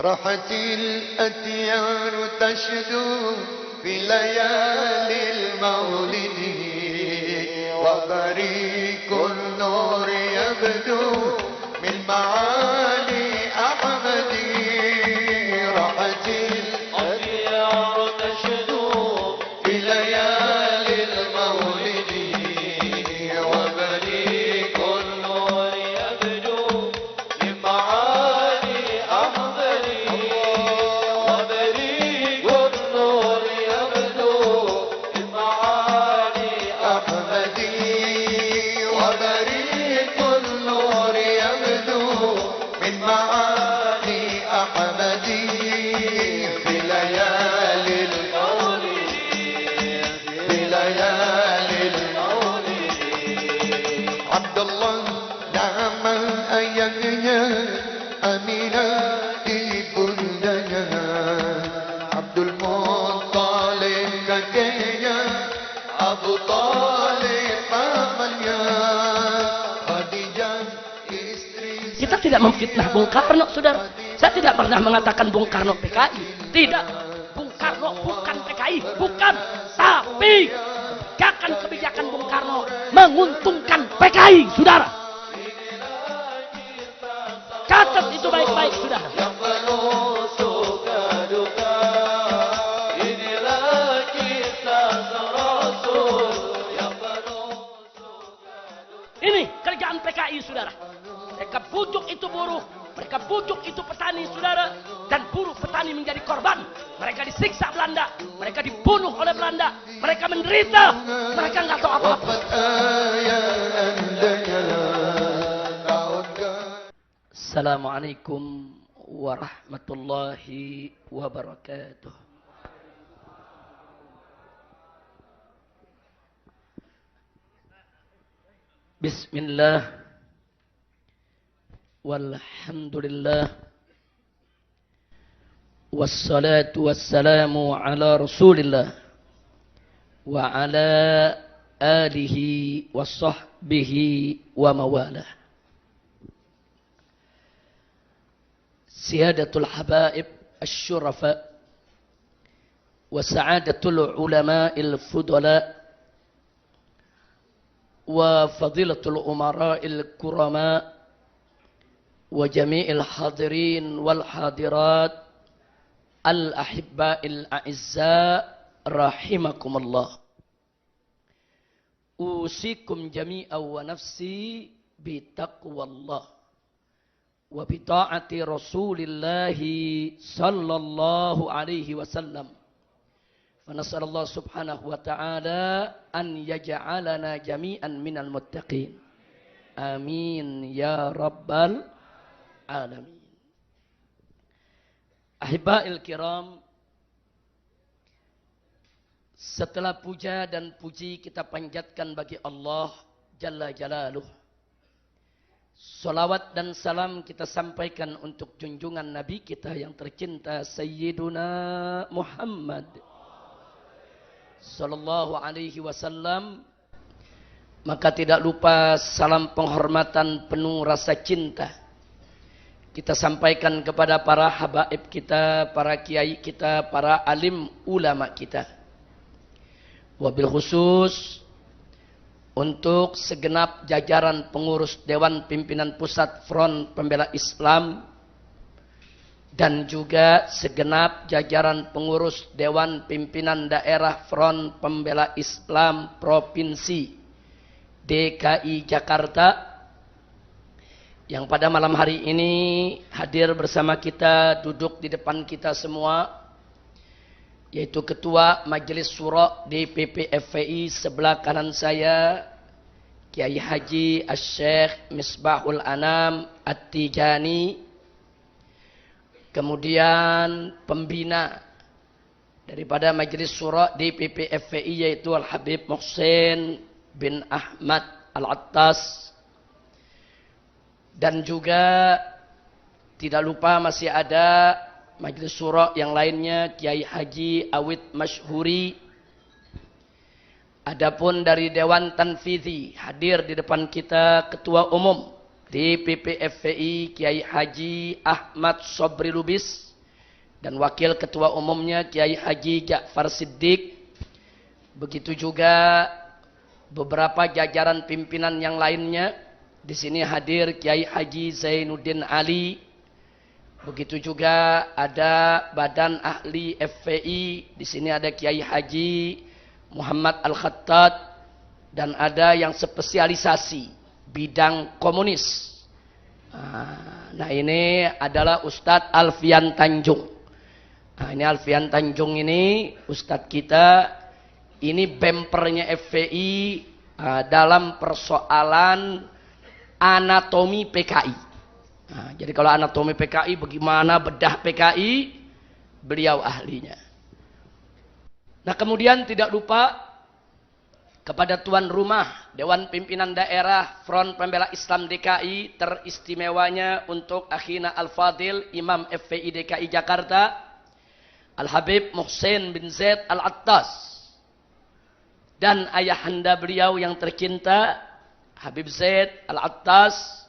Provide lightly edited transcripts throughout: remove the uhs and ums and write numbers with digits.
راحت الأديان تشدو في ليالي المولد وبريق النور يبدو من معالي أحمد راحت الأديان تشدو في ليالي المولد وبريق النور يبدو من معالي أحمد وبريق النور يبدو من معالي أحمد وبريق النور يبدو من معالي أحمد في ليالي المولد في ليالي المولد عبد الله نعم أيامنا أمينة ibundanya Abdul Muttalib kakeknya Abu Talib pamannya Khadijah istri. Kita tidak memfitnah Bung Karno, saudara. Saya tidak pernah mengatakan Bung Karno PKI. Tidak. Bung Karno bukan PKI. Bukan. Tapi kebijakan Bung Karno menguntungkan PKI, saudara. Catat itu baik-baik, saudara. Yang penuh suka duka inilah kita Rasul yang penuh suka duka. Ini kerjaan PKI, saudara. Mereka bujuk itu buruh, mereka bujuk itu petani, saudara. Dan buruh petani menjadi korban. Mereka disiksa Belanda, mereka dibunuh oleh Belanda, mereka menderita, mereka nggak tahu apa-apa. Assalamualaikum warahmatullahi wabarakatuh. Bismillah walhamdulillah wassalatu wassalamu ala rasulillah wa ala alihi wa sahbihi wa mawalah. Siyadatul habaib asy-syurafa wa sa'adatul ulama'il fudala wa fadilatul umara'il kurama wa jami'il hadirin wal hadirat al-ahibba'il a'izza rahimakumullah. Usikum jami'an wa nafsi bitaqwallah wa bita'ati Rasulillahi sallallahu alaihi wasallam. Fa nasallallahu subhanahu wa ta'ala an yaj'alana jami'an minal muttaqin. Amin ya rabbal alamin. Ahibba'il kiram, setelah puja dan puji kita panjatkan bagi Allah Jalla Jalaluh. Salawat dan salam kita sampaikan untuk junjungan Nabi kita yang tercinta Sayyiduna Muhammad sallallahu alaihi wasallam. Maka tidak lupa salam penghormatan penuh rasa cinta kita sampaikan kepada para habaib kita, para kiai kita, para alim ulama kita. Wabil khusus untuk segenap jajaran pengurus Dewan Pimpinan Pusat Front Pembela Islam dan juga segenap jajaran pengurus Dewan Pimpinan Daerah Front Pembela Islam Provinsi DKI Jakarta yang pada malam hari ini hadir bersama kita, duduk di depan kita semua, yaitu Ketua Majelis Syuro DPP FPI sebelah kanan saya, Kiai Haji Asy-Syaikh Misbahul Anam At-Tijani. Kemudian pembina daripada Majelis Syuro DPP FPI yaitu Al-Habib Muhsin bin Ahmad Al-Attas. Dan juga tidak lupa masih ada Majelis Syuro yang lainnya, Kiai Haji Awid Masyhuri. Adapun dari Dewan Tanfidhi hadir di depan kita Ketua Umum DPP FPI Kiai Haji Ahmad Sobri Lubis. dan Wakil Ketua Umumnya Kiai Haji Ja'far Siddiq. Begitu juga beberapa jajaran pimpinan yang lainnya. Di sini hadir Kiai Haji Zainuddin Ali. Begitu juga ada Badan Ahli FPI. Di sini ada Kiai Haji Muhammad Al-Khattad dan ada yang spesialisasi bidang komunis. Nah, ini adalah Ustadz Alfian Tanjung. Nah, ini Alfian Tanjung ini Ustadz kita. Ini bempernya FPI dalam persoalan anatomi PKI. Nah, jadi kalau anatomi PKI, bagaimana bedah PKI, beliau ahlinya. Nah, kemudian tidak lupa kepada tuan rumah Dewan Pimpinan Daerah Front Pembela Islam DKI, teristimewanya untuk akhina Al-Fadil Imam FPI DKI Jakarta, Al-Habib Muhsin bin Zaid Al-Attas, dan ayahanda beliau yang tercinta Habib Zaid Al-Attas.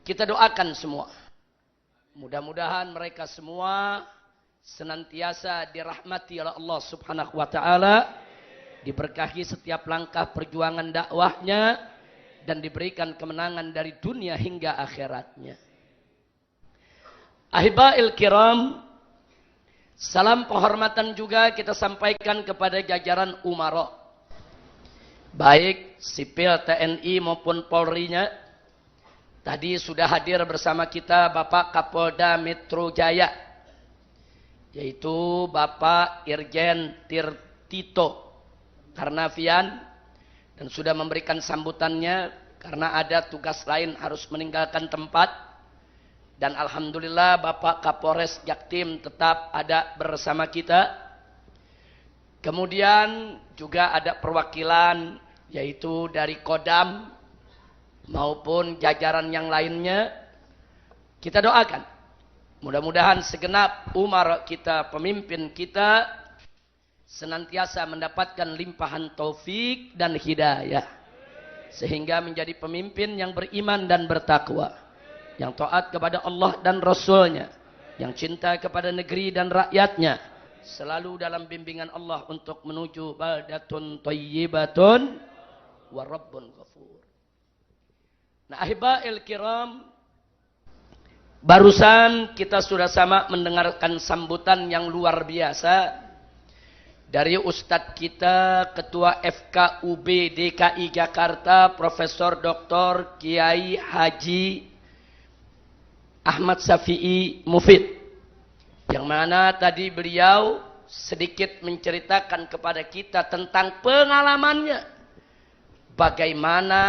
Kita doakan semua. Mudah-mudahan mereka semua senantiasa dirahmati oleh Allah Subhanahu wa taala, diberkahi setiap langkah perjuangan dakwahnya dan diberikan kemenangan dari dunia hingga akhiratnya. Ahibail kiram, salam penghormatan juga kita sampaikan kepada jajaran umara, baik sipil TNI maupun Polri-nya. Tadi sudah hadir bersama kita Bapak Kapolda Metro Jaya, yaitu Bapak Irjen Tirtito Karnavian, dan sudah memberikan sambutannya karena ada tugas lain harus meninggalkan tempat. Dan alhamdulillah Bapak Kapolres Jaktim tetap ada bersama kita. Kemudian juga ada perwakilan yaitu dari Kodam maupun jajaran yang lainnya. Kita doakan mudah-mudahan segenap umar kita, pemimpin kita, senantiasa mendapatkan limpahan taufik dan hidayah, sehingga menjadi pemimpin yang beriman dan bertakwa, yang taat kepada Allah dan Rasulnya, yang cinta kepada negeri dan rakyatnya, selalu dalam bimbingan Allah untuk menuju baldatun thayyibatun wa rabbun ghafur. Nah, ahibail kiram, barusan kita sudah sama mendengarkan sambutan yang luar biasa dari Ustadz kita, Ketua FKUB DKI Jakarta, Profesor Dr. Kiai Haji Ahmad Syafi'i Mufid, yang mana tadi beliau sedikit menceritakan kepada kita tentang pengalamannya, bagaimana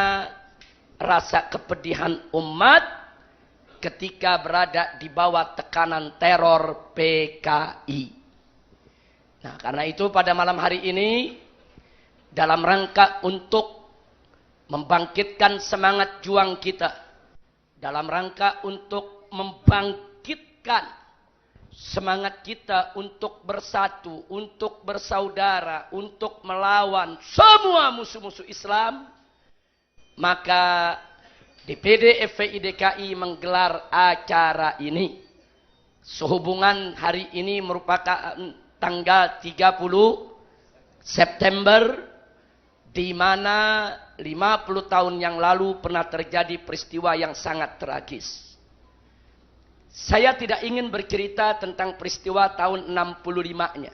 rasa kepedihan umat ketika berada di bawah tekanan teror PKI. Nah, karena itu pada malam hari ini, dalam rangka untuk membangkitkan semangat juang kita, dalam rangka untuk membangkitkan semangat kita untuk bersatu, untuk bersaudara, untuk melawan semua musuh-musuh Islam, maka DPD FPI DKI menggelar acara ini. Sehubungan hari ini merupakan tanggal 30 September, di mana 50 tahun yang lalu pernah terjadi peristiwa yang sangat tragis. Saya tidak ingin bercerita tentang peristiwa tahun 65-nya.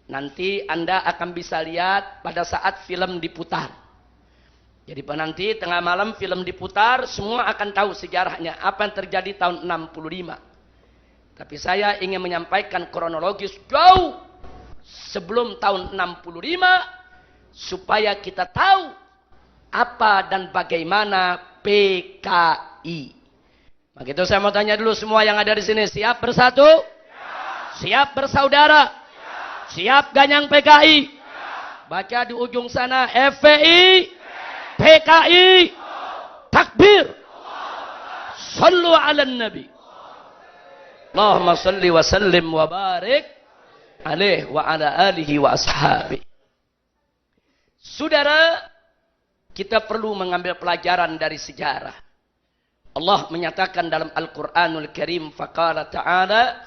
Nanti Anda akan bisa lihat pada saat film diputar. Jadi nanti tengah malam film diputar, semua akan tahu sejarahnya apa yang terjadi tahun 65. Tapi saya ingin menyampaikan kronologis jauh sebelum tahun 65 supaya kita tahu apa dan bagaimana PKI. Begitu saya mau tanya dulu semua yang ada di sini, siap bersatu? Siap bersaudara? Siap ganyang PKI? Baca di ujung sana, FPI, PKI, takbir, sallu ala nabi, Allahumma salli wa sallim wa barik alaih wa ala alihi wa ashabi. Saudara, kita perlu mengambil pelajaran dari sejarah. Allah menyatakan dalam Al-Quranul Karim, faqala ta'ala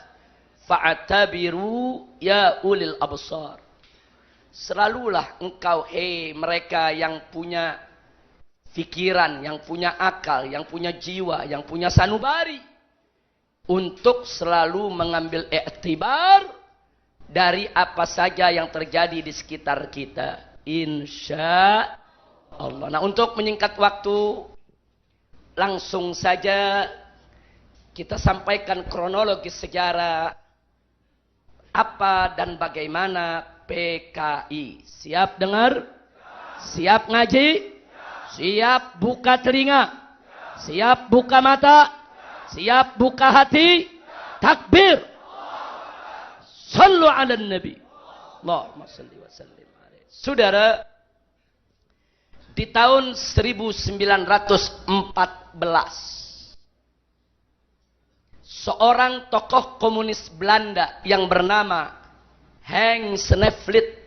fa'tabiru ya ulil absar. Selalulah engkau, mereka yang punya pikiran, yang punya akal, yang punya jiwa, yang punya sanubari, untuk selalu mengambil iktibar dari apa saja yang terjadi di sekitar kita. Insya Allah. Nah, untuk menyingkat waktu, langsung saja kita sampaikan kronologis sejarah apa dan bagaimana PKI. Siap dengar? Siap ngaji? Siap buka telinga? Siap buka mata? Siap buka hati? Takbir! Sallu ala Nabi. Allahumma salli wa sallim alaihi. Saudara, di tahun 1914, seorang tokoh komunis Belanda yang bernama Henk Snevely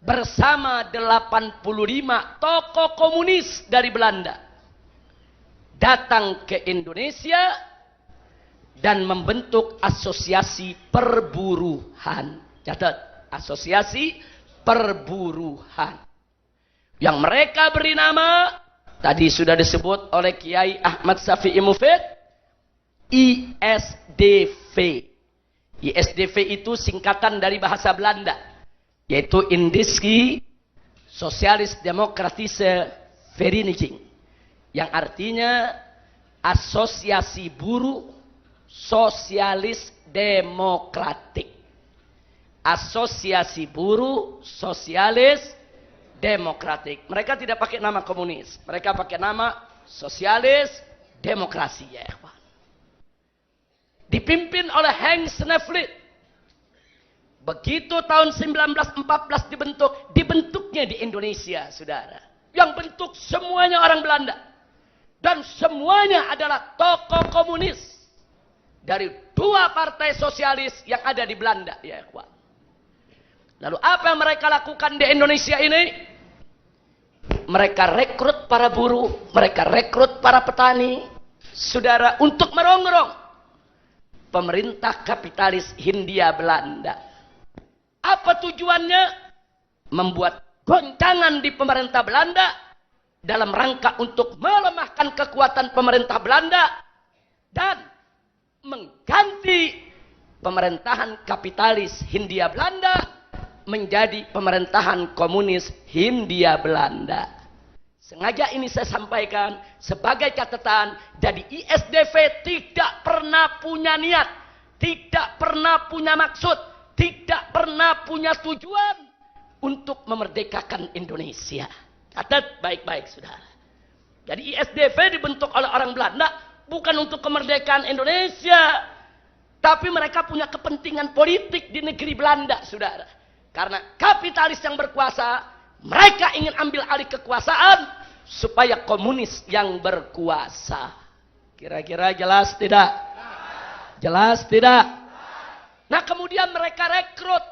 bersama 85 tokoh komunis dari Belanda datang ke Indonesia dan membentuk asosiasi perburuhan. Catat, asosiasi perburuhan. Yang mereka beri nama, tadi sudah disebut oleh Kiai Ahmad Syafi'i Mufid, ISDV. ISDV itu singkatan dari bahasa Belanda, yaitu Indische Socialis Democratische Vereniging, yang artinya asosiasi buruh sosialis demokratik. Asosiasi buruh sosialis demokratik. Mereka tidak pakai nama komunis, mereka pakai nama sosialis demokrasi, ya ikhwan. Dipimpin oleh Henk Snevely. Begitu tahun 1914 dibentuknya di Indonesia, saudara. Yang bentuk semuanya orang Belanda. Dan semuanya adalah tokoh komunis dari dua partai sosialis yang ada di Belanda, ya ikhwan. Lalu apa yang mereka lakukan di Indonesia ini? Mereka rekrut para buruh, mereka rekrut para petani, saudara, untuk merongrong pemerintah kapitalis Hindia Belanda. Apa tujuannya? Membuat goncangan di pemerintah Belanda dalam rangka untuk melemahkan kekuatan pemerintah Belanda dan mengganti pemerintahan kapitalis Hindia Belanda menjadi pemerintahan komunis Hindia Belanda. Sengaja ini saya sampaikan sebagai catatan. Jadi ISDV tidak pernah punya niat, tidak pernah punya maksud, tidak pernah punya tujuan untuk memerdekakan Indonesia. Catat baik-baik, saudara. Jadi ISDV dibentuk oleh orang Belanda bukan untuk kemerdekaan Indonesia, tapi mereka punya kepentingan politik di negeri Belanda, saudara. Karena kapitalis yang berkuasa, mereka ingin ambil alih kekuasaan supaya komunis yang berkuasa. Kira-kira jelas tidak? Jelas tidak? Nah, kemudian mereka rekrut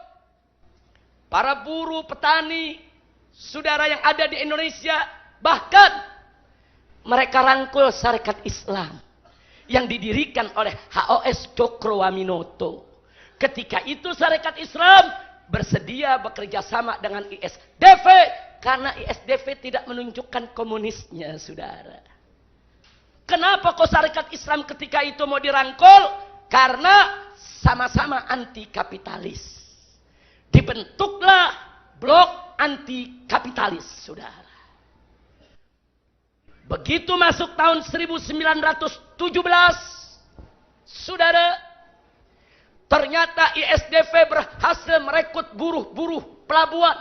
para buruh, petani, saudara yang ada di Indonesia. Bahkan mereka rangkul Sarekat Islam yang didirikan oleh HOS Cokroaminoto. Ketika itu Sarekat Islam bersedia bekerja sama dengan ISDV karena ISDV tidak menunjukkan komunisnya, saudara. Kenapa kok Sarekat Islam ketika itu mau dirangkul? Karena sama-sama anti kapitalis. Dibentuklah blok anti kapitalis, saudara. Begitu masuk tahun 1917, saudara, ternyata ISDV berhasil merekrut buruh-buruh pelabuhan,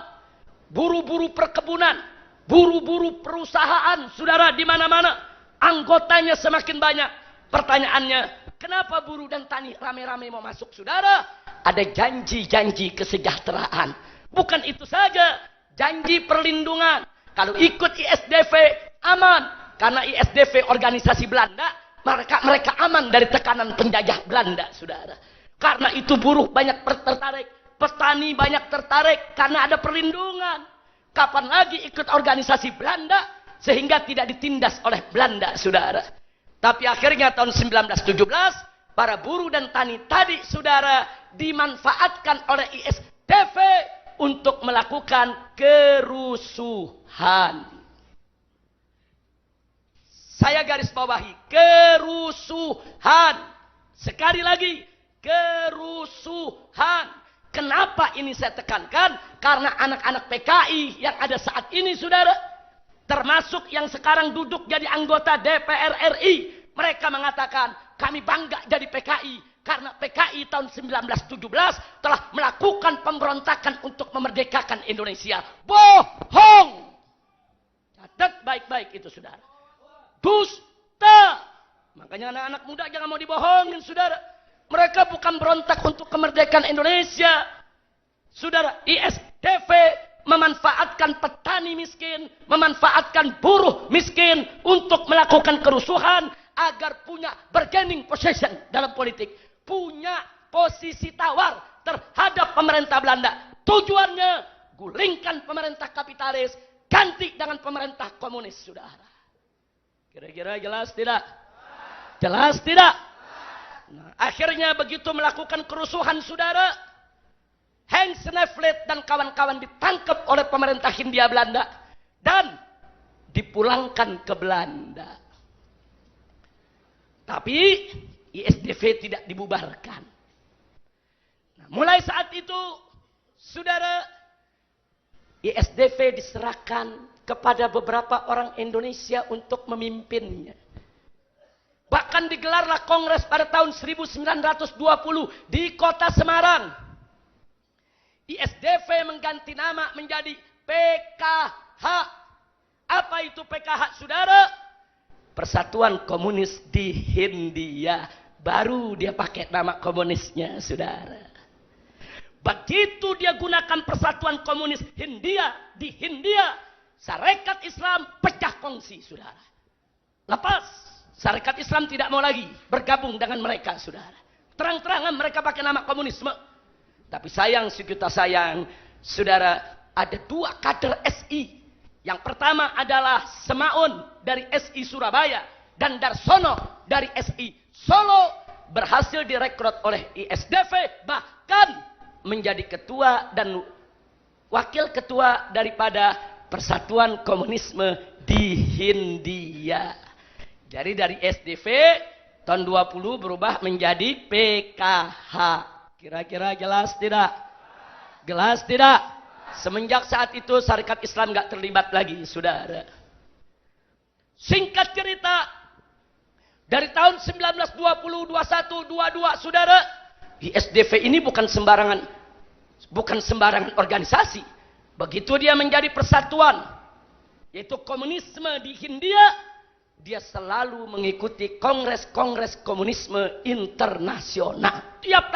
buruh-buruh perkebunan, buruh-buruh perusahaan, saudara, di mana-mana. Anggotanya semakin banyak. Pertanyaannya, kenapa buruh dan tani rame-rame mau masuk, saudara? Ada janji-janji kesejahteraan. Bukan itu saja, janji perlindungan. Kalau ikut ISDV aman, karena ISDV organisasi Belanda, mereka aman dari tekanan penjajah Belanda, saudara. Karena itu buruh banyak tertarik, petani banyak tertarik karena ada perlindungan. Kapan lagi ikut organisasi Belanda sehingga tidak ditindas oleh Belanda, saudara. Tapi akhirnya tahun 1917 para buruh dan tani tadi, saudara, dimanfaatkan oleh ISDV untuk melakukan kerusuhan. Saya garis bawahi, kerusuhan. Sekali lagi, kerusuhan. Kenapa ini saya tekankan? Karena anak-anak PKI yang ada saat ini, saudara, termasuk yang sekarang duduk jadi anggota DPR RI, mereka mengatakan, kami bangga jadi PKI. Karena PKI tahun 1917 telah melakukan pemberontakan untuk memerdekakan Indonesia. Bohong! Catat baik-baik itu, saudara. Dusta! Makanya anak-anak muda jangan mau dibohongin, saudara. Mereka bukan berontak untuk kemerdekaan Indonesia. Saudara, ISDV memanfaatkan petani miskin, memanfaatkan buruh miskin untuk melakukan kerusuhan agar punya bargaining position dalam politik. Punya posisi tawar terhadap pemerintah Belanda. Tujuannya gulingkan pemerintah kapitalis, ganti dengan pemerintah komunis, saudara. Kira-kira jelas tidak? Jelas tidak? Nah, akhirnya begitu melakukan kerusuhan, saudara, Hans Neflet dan kawan-kawan ditangkap oleh pemerintah Hindia Belanda dan dipulangkan ke Belanda. Tapi ISDV tidak dibubarkan. Nah, mulai saat itu, saudara, ISDV diserahkan kepada beberapa orang Indonesia untuk memimpinnya. Bahkan digelarlah kongres pada tahun 1920 di kota Semarang. ISDV mengganti nama menjadi PKH. Apa itu PKH, saudara? Persatuan Komunis di Hindia. Baru dia pakai nama komunisnya, saudara. Begitu dia gunakan Persatuan Komunis Hindia di Hindia, Sarekat Islam pecah kongsi, saudara. Lepas. Sarekat Islam tidak mau lagi bergabung dengan mereka, saudara. Terang-terangan mereka pakai nama komunisme. Tapi sayang, sejuta sayang, saudara, ada dua kader SI. Yang pertama adalah Semaun dari SI Surabaya dan Darsono dari SI Solo berhasil direkrut oleh ISDV, bahkan menjadi ketua dan wakil ketua daripada Persatuan Komunisme di Hindia. Jadi dari SDV tahun 20 berubah menjadi PKH. Kira-kira jelas tidak? Jelas tidak? Semenjak saat itu Sarekat Islam nggak terlibat lagi, saudara. Singkat cerita, dari tahun 1920, 21, 22, saudara, ISDV ini bukan sembarangan organisasi. Begitu dia menjadi persatuan, yaitu komunisme di Hindia, dia selalu mengikuti kongres-kongres komunisme internasional. Tiap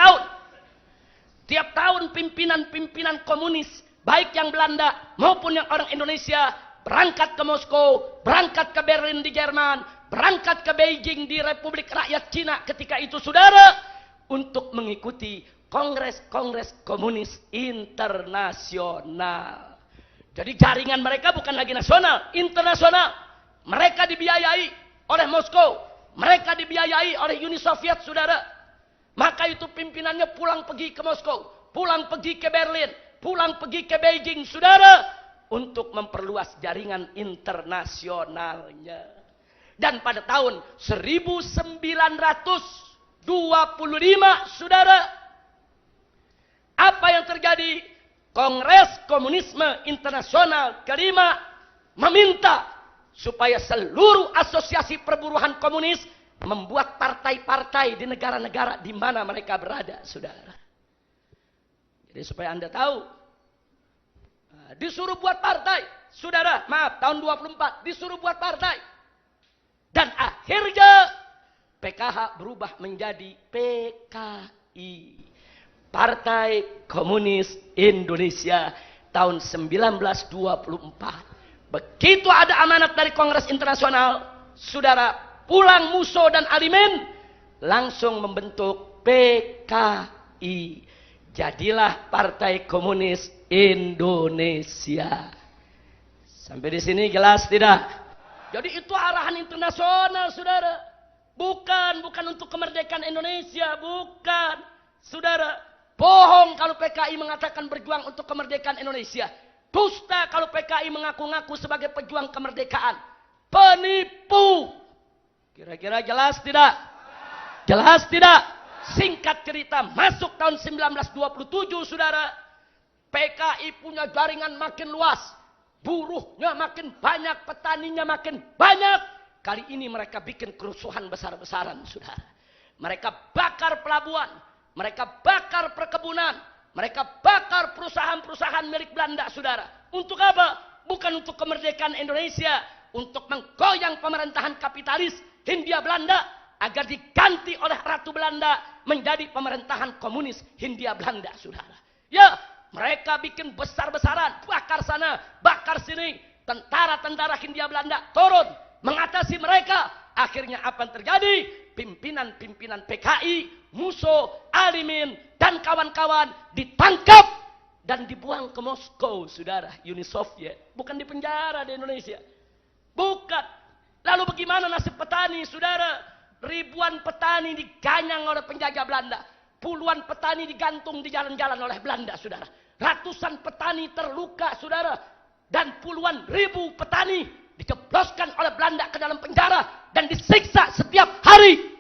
tahun pimpinan-pimpinan komunis, baik yang Belanda maupun yang orang Indonesia, berangkat ke Moskow, berangkat ke Berlin di Jerman, berangkat ke Beijing di Republik Rakyat Cina ketika itu, saudara, untuk mengikuti kongres-kongres komunis internasional. Jadi jaringan mereka bukan lagi nasional, internasional. Mereka dibiayai oleh Moskow. Mereka dibiayai oleh Uni Soviet, saudara. Maka itu pimpinannya pulang pergi ke Moskow, pulang pergi ke Berlin, pulang pergi ke Beijing, saudara, untuk memperluas jaringan internasionalnya. Dan pada tahun 1925, saudara, apa yang terjadi? Kongres Komunisme Internasional kelima meminta supaya seluruh asosiasi perburuhan komunis membuat partai-partai di negara-negara di mana mereka berada, saudara. Jadi supaya Anda tahu, disuruh buat partai, saudara, maaf, tahun 24, disuruh buat partai. Dan akhirnya PKH berubah menjadi PKI. Partai Komunis Indonesia tahun 1924. Begitu ada amanat dari Kongres Internasional, saudara, pulang Musso dan Alimin langsung membentuk PKI. Jadilah Partai Komunis Indonesia. Sampai di sini jelas tidak? Jadi itu arahan internasional, saudara. Bukan untuk kemerdekaan Indonesia, bukan. Saudara, bohong kalau PKI mengatakan berjuang untuk kemerdekaan Indonesia. Dusta kalau PKI mengaku-ngaku sebagai pejuang kemerdekaan. Penipu. Kira-kira jelas tidak? Jelas tidak? Singkat cerita, masuk tahun 1927, saudara. PKI punya jaringan makin luas. Buruhnya makin banyak, petaninya makin banyak. Kali ini mereka bikin kerusuhan besar-besaran, saudara. Mereka bakar pelabuhan. Mereka bakar perkebunan. Mereka bakar perusahaan-perusahaan milik Belanda, saudara. Untuk apa? Bukan untuk kemerdekaan Indonesia. Untuk menggoyang pemerintahan kapitalis Hindia Belanda. Agar diganti oleh Ratu Belanda menjadi pemerintahan komunis Hindia Belanda, saudara. Ya, mereka bikin besar-besaran. Bakar sana, bakar sini. Tentara-tentara Hindia Belanda turun mengatasi mereka. Akhirnya apa yang terjadi? Pimpinan-pimpinan PKI, Musso, Alimin, dan kawan-kawan ditangkap dan dibuang ke Moskow, saudara. Uni Soviet. Bukan di penjara di Indonesia. Bukan. Lalu bagaimana nasib petani, saudara? Ribuan petani diganyang oleh penjajah Belanda. Puluhan petani digantung di jalan-jalan oleh Belanda, saudara. Ratusan petani terluka, saudara. Dan puluhan ribu petani dijebloskan oleh Belanda ke dalam penjara dan disiksa setiap hari.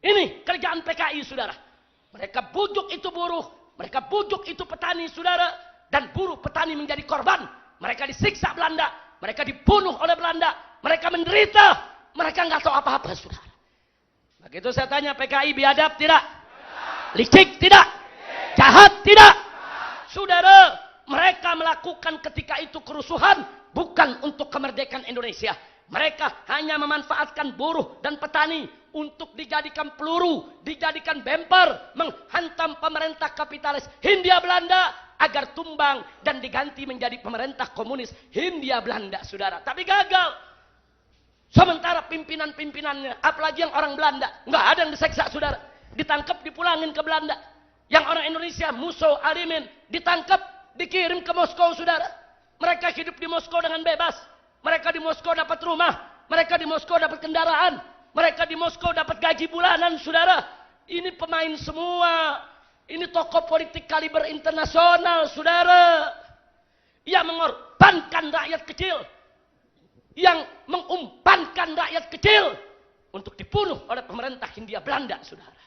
Ini kerjaan PKI, saudara. Mereka bujuk itu buruh, mereka bujuk itu petani, saudara, dan buruh petani menjadi korban. Mereka disiksa Belanda, mereka dibunuh oleh Belanda, mereka menderita, mereka nggak tahu apa-apa, saudara. Begitu saya tanya, PKI biadab tidak? Licik tidak? Jahat tidak? Saudara, mereka melakukan ketika itu kerusuhan bukan untuk kemerdekaan Indonesia. Mereka hanya memanfaatkan buruh dan petani untuk dijadikan peluru, dijadikan bemper, menghantam pemerintah kapitalis Hindia Belanda agar tumbang dan diganti menjadi pemerintah komunis Hindia Belanda, saudara. Tapi gagal. Sementara pimpinan-pimpinannya, apalagi yang orang Belanda, nggak ada yang diseksa, saudara. Ditangkap, dipulangin ke Belanda. Yang orang Indonesia, Musso, Alimin, ditangkap, dikirim ke Moskow, saudara. Mereka hidup di Moskow dengan bebas. Mereka di Moskow dapat rumah. Mereka di Moskow dapat kendaraan. Mereka di Moskow dapat gaji bulanan, saudara. Ini pemain semua. Ini tokoh politik kaliber internasional, saudara. Yang mengorbankan rakyat kecil. Yang mengumpankan rakyat kecil. Untuk dibunuh oleh pemerintah Hindia Belanda, saudara.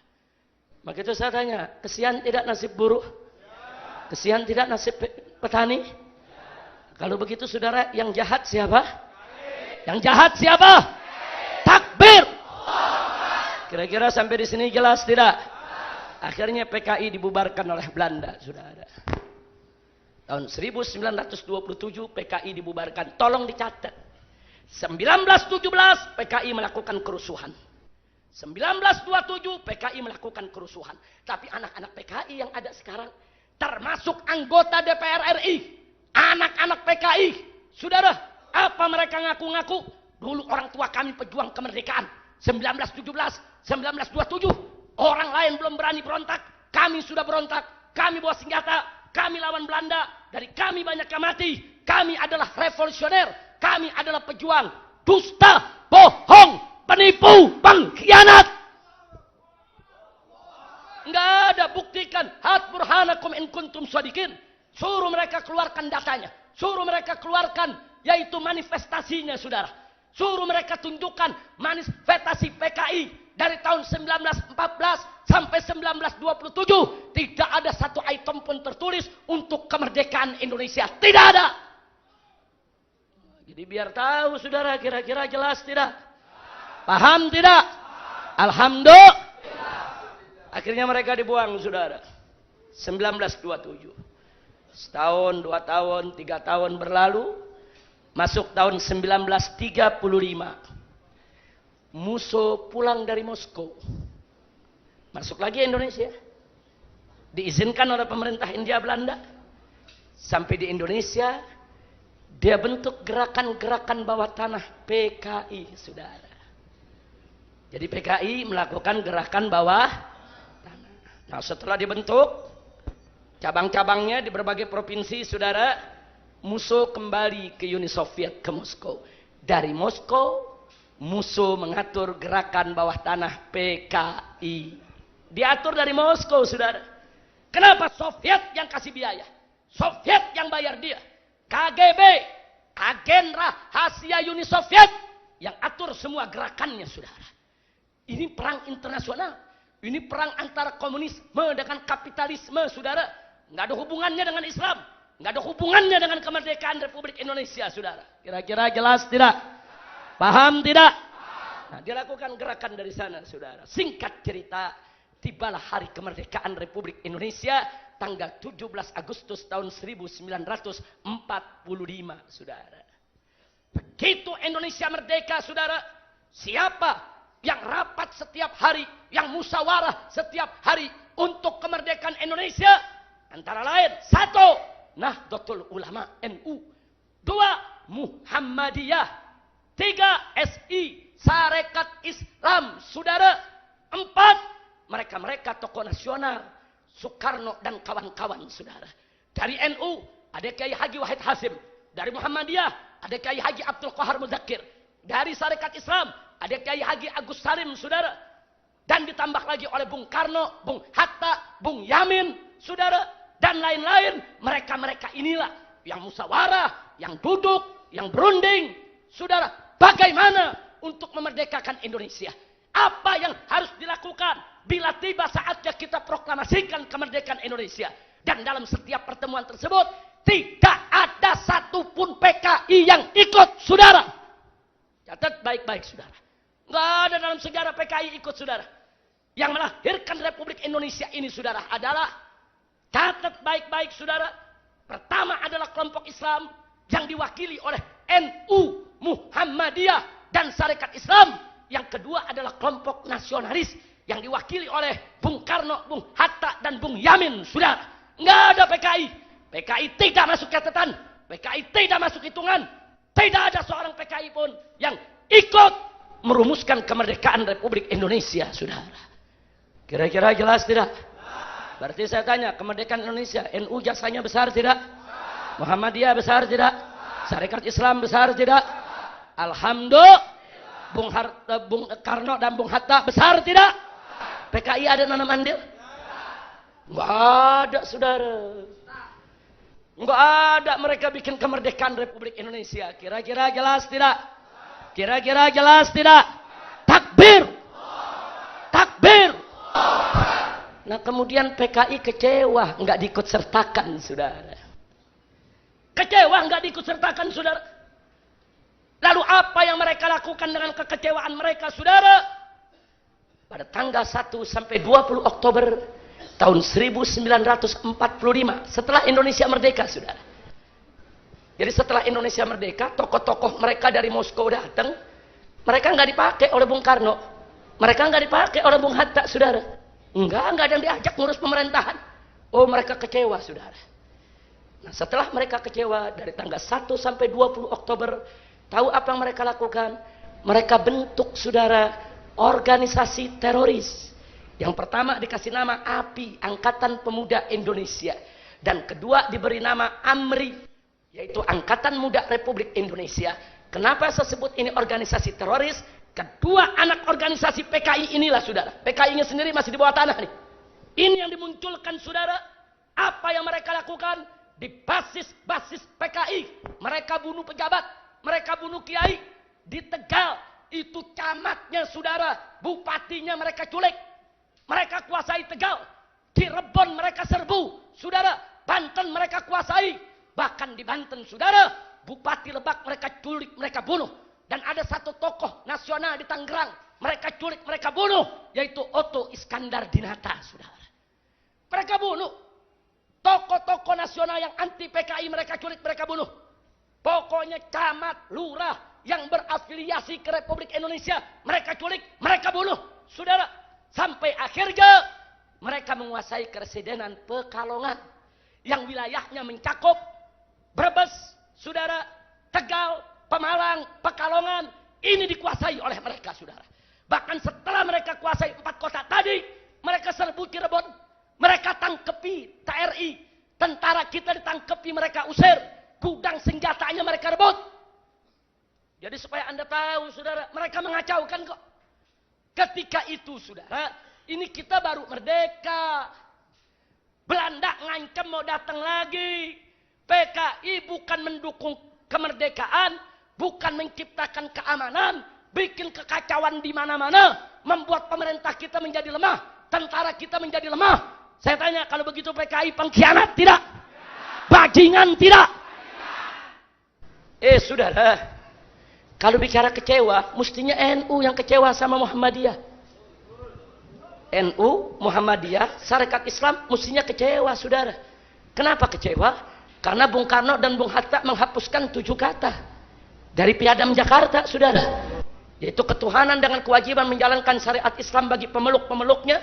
Begitu saya tanya, kesian tidak nasib buruh? Kesian tidak nasib petani? Kalau begitu, saudara, yang jahat siapa? Yang jahat siapa? Takbir! Kira-kira sampai di sini jelas tidak? Akhirnya PKI dibubarkan oleh Belanda, saudara. Tahun 1927 PKI dibubarkan. Tolong dicatat. 1917 PKI melakukan kerusuhan. 1927 PKI melakukan kerusuhan. Tapi anak-anak PKI yang ada sekarang, termasuk anggota DPR RI, anak-anak PKI, saudara, apa mereka ngaku-ngaku? Dulu orang tua kami pejuang kemerdekaan. 1917, 1927, orang lain belum berani berontak, kami sudah berontak, kami bawa senjata, kami lawan Belanda, dari kami banyak yang mati, kami adalah revolusioner, kami adalah pejuang, dusta, bohong, penipu, pengkhianat. Enggak ada, buktikan. Hat burhanakum in kuntum shadiqin. Suruh mereka keluarkan datanya. Suruh mereka keluarkan yaitu manifestasinya, saudara. Suruh mereka tunjukkan manifestasi PKI dari tahun 1914 sampai 1927. Tidak ada satu item pun tertulis untuk kemerdekaan Indonesia. Tidak ada. Jadi biar tahu, saudara, kira-kira jelas tidak? Paham tidak? Alhamdulillah. Akhirnya mereka dibuang, saudara. 1927. Setahun, 2 tahun, 3 tahun berlalu. Masuk tahun 1935. Musso pulang dari Moskow. Masuk lagi Indonesia. Diizinkan oleh pemerintah Hindia Belanda. Sampai di Indonesia, dia bentuk gerakan-gerakan bawah tanah PKI, saudara. Jadi PKI melakukan gerakan bawah tanah. Nah, setelah dibentuk, cabang-cabangnya di berbagai provinsi, saudara, Musso kembali ke Uni Soviet, ke Moskow. Dari Moskow, musuh mengatur gerakan bawah tanah PKI. Diatur dari Moskow, saudara. Kenapa? Soviet yang kasih biaya. Soviet yang bayar dia. KGB, agen rahasia Uni Soviet, yang atur semua gerakannya, saudara. Ini perang internasional. Ini perang antara komunisme dengan kapitalisme, saudara. Nggak ada hubungannya dengan Islam. Nggak ada hubungannya dengan kemerdekaan Republik Indonesia, saudara. Kira-kira jelas tidak? Paham tidak? Nah, dilakukan gerakan dari sana, saudara. Singkat cerita, tibalah hari kemerdekaan Republik Indonesia, tanggal 17 Agustus tahun 1945, saudara. Begitu Indonesia merdeka, saudara, siapa yang rapat setiap hari, yang musyawarah setiap hari untuk kemerdekaan Indonesia? Antara lain, 1. Nahdlatul Ulama NU, 2. Muhammadiyah, 3. SI, Sarekat Islam, saudara, 4. Mereka-mereka tokoh nasional, Soekarno dan kawan-kawan, saudara. Dari NU ada Kiai Haji Wahid Hasim, dari Muhammadiyah ada Kiai Haji Abdul Qahar Muzakir, dari Sarekat Islam ada Kiai Haji Agus Salim, saudara. Dan ditambah lagi oleh Bung Karno, Bung Hatta, Bung Yamin, saudara. Dan lain-lain. Mereka-mereka inilah yang musyawarah, yang duduk, yang berunding, saudara. Bagaimana untuk memerdekakan Indonesia? Apa yang harus dilakukan bila tiba saatnya kita proklamasikan kemerdekaan Indonesia? Dan dalam setiap pertemuan tersebut, tidak ada satupun PKI yang ikut, saudara. Catat baik-baik, saudara. Nggak ada dalam sejarah PKI ikut, saudara. Yang melahirkan Republik Indonesia ini, saudara, adalah, catat baik-baik, saudara. Pertama adalah kelompok Islam yang diwakili oleh NU, Muhammadiyah, dan Sarekat Islam. Yang kedua adalah kelompok nasionalis yang diwakili oleh Bung Karno, Bung Hatta, dan Bung Yamin, saudara. Nggak ada PKI. PKI tidak masuk catatan. PKI tidak masuk hitungan. Tidak ada seorang PKI pun yang ikut merumuskan kemerdekaan Republik Indonesia, saudara. Kira-kira jelas tidak? Berarti saya tanya, kemerdekaan Indonesia, NU jasanya besar tidak? Muhammadiyah besar tidak? Sarekat Islam besar tidak? Alhamdulillah. Bung Karno dan Bung Hatta besar tidak? PKI ada nanam andil? Enggak ada, saudara. Enggak ada mereka bikin kemerdekaan Republik Indonesia. Kira-kira jelas tidak? Kira-kira jelas tidak? Takbir! Takbir! Nah, kemudian PKI kecewa, enggak diikut sertakan, saudara. Kecewa enggak diikut sertakan, saudara. Lalu apa yang mereka lakukan dengan kekecewaan mereka, saudara? Pada tanggal 1 sampai 20 Oktober tahun 1945, setelah Indonesia merdeka, saudara. Jadi setelah Indonesia merdeka, tokoh-tokoh mereka dari Moskow datang, mereka nggak dipakai oleh Bung Karno, mereka nggak dipakai oleh Bung Hatta, saudara. Enggak ada yang diajak ngurus pemerintahan. Oh, mereka kecewa, saudara. Nah, setelah mereka kecewa dari tanggal 1 sampai 20 Oktober, tahu apa yang mereka lakukan? Mereka bentuk, saudara, organisasi teroris. Yang pertama dikasih nama API, Angkatan Pemuda Indonesia. Dan kedua diberi nama AMRI, yaitu Angkatan Muda Republik Indonesia. Kenapa saya sebut ini organisasi teroris? Kedua anak organisasi PKI inilah, saudara. PKI-nya sendiri masih di bawah tanah nih. Ini yang dimunculkan, saudara. Apa yang mereka lakukan? Di basis-basis PKI. Mereka bunuh pejabat. Mereka bunuh kiai. Di Tegal, itu camatnya, saudara. Bupatinya mereka culik. Mereka kuasai Tegal. Cirebon mereka serbu, saudara. Banten mereka kuasai. Bahkan di Banten, saudara, Bupati Lebak mereka culik, mereka bunuh. Dan ada satu tokoh nasional di Tangerang, mereka culik, mereka bunuh, yaitu Otto Iskandar Dinata, saudara. Mereka bunuh. Tokoh-tokoh nasional yang anti PKI mereka culik, mereka bunuh. Pokoknya camat, lurah yang berafiliasi ke Republik Indonesia, mereka culik, mereka bunuh, saudara. Sampai akhirnya mereka menguasai Keresidenan Pekalongan yang wilayahnya mencakup Brebes, saudara, Tegal, Pemalang, Pekalongan. Ini dikuasai oleh mereka, saudara. Bahkan setelah mereka kuasai 4 kota tadi, mereka serbu Cirebon, mereka tangkepi TRI, tentara kita ditangkepi, mereka usir, gudang senjatanya mereka rebut. Jadi supaya Anda tahu, saudara, mereka mengacaukan kok. Ketika itu, saudara, ini kita baru merdeka. Belanda ngancam mau datang lagi. PKI bukan mendukung kemerdekaan, bukan menciptakan keamanan, bikin kekacauan di mana-mana, membuat pemerintah kita menjadi lemah, tentara kita menjadi lemah. Saya tanya, kalau begitu PKI pengkhianat tidak? Bajingan tidak? Saudara, kalau bicara kecewa, mestinya NU yang kecewa sama Muhammadiyah. NU, Muhammadiyah, Sarekat Islam mestinya kecewa, saudara. Kenapa kecewa? Karena Bung Karno dan Bung Hatta menghapuskan 7 kata dari Piagam Jakarta, saudara. Yaitu ketuhanan dengan kewajiban menjalankan syariat Islam bagi pemeluk-pemeluknya,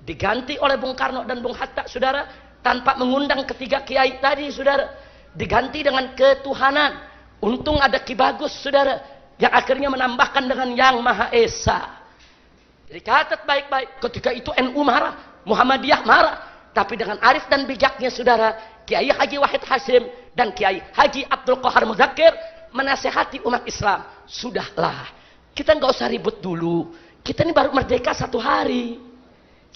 diganti oleh Bung Karno dan Bung Hatta, saudara, tanpa mengundang ketiga kiai tadi, saudara. Diganti dengan ketuhanan. Untung ada Ki Bagus, saudara, yang akhirnya menambahkan dengan Yang Maha Esa. Jadi catat baik-baik, ketika itu NU marah, Muhammadiyah marah, tapi dengan arif dan bijaknya, saudara, Kiai Haji Wahid Hasyim dan Kiai Haji Abdul Qahar Muzakir menasehati umat Islam. Sudahlah, kita nggak usah ribut dulu. Kita ini baru merdeka 1 hari.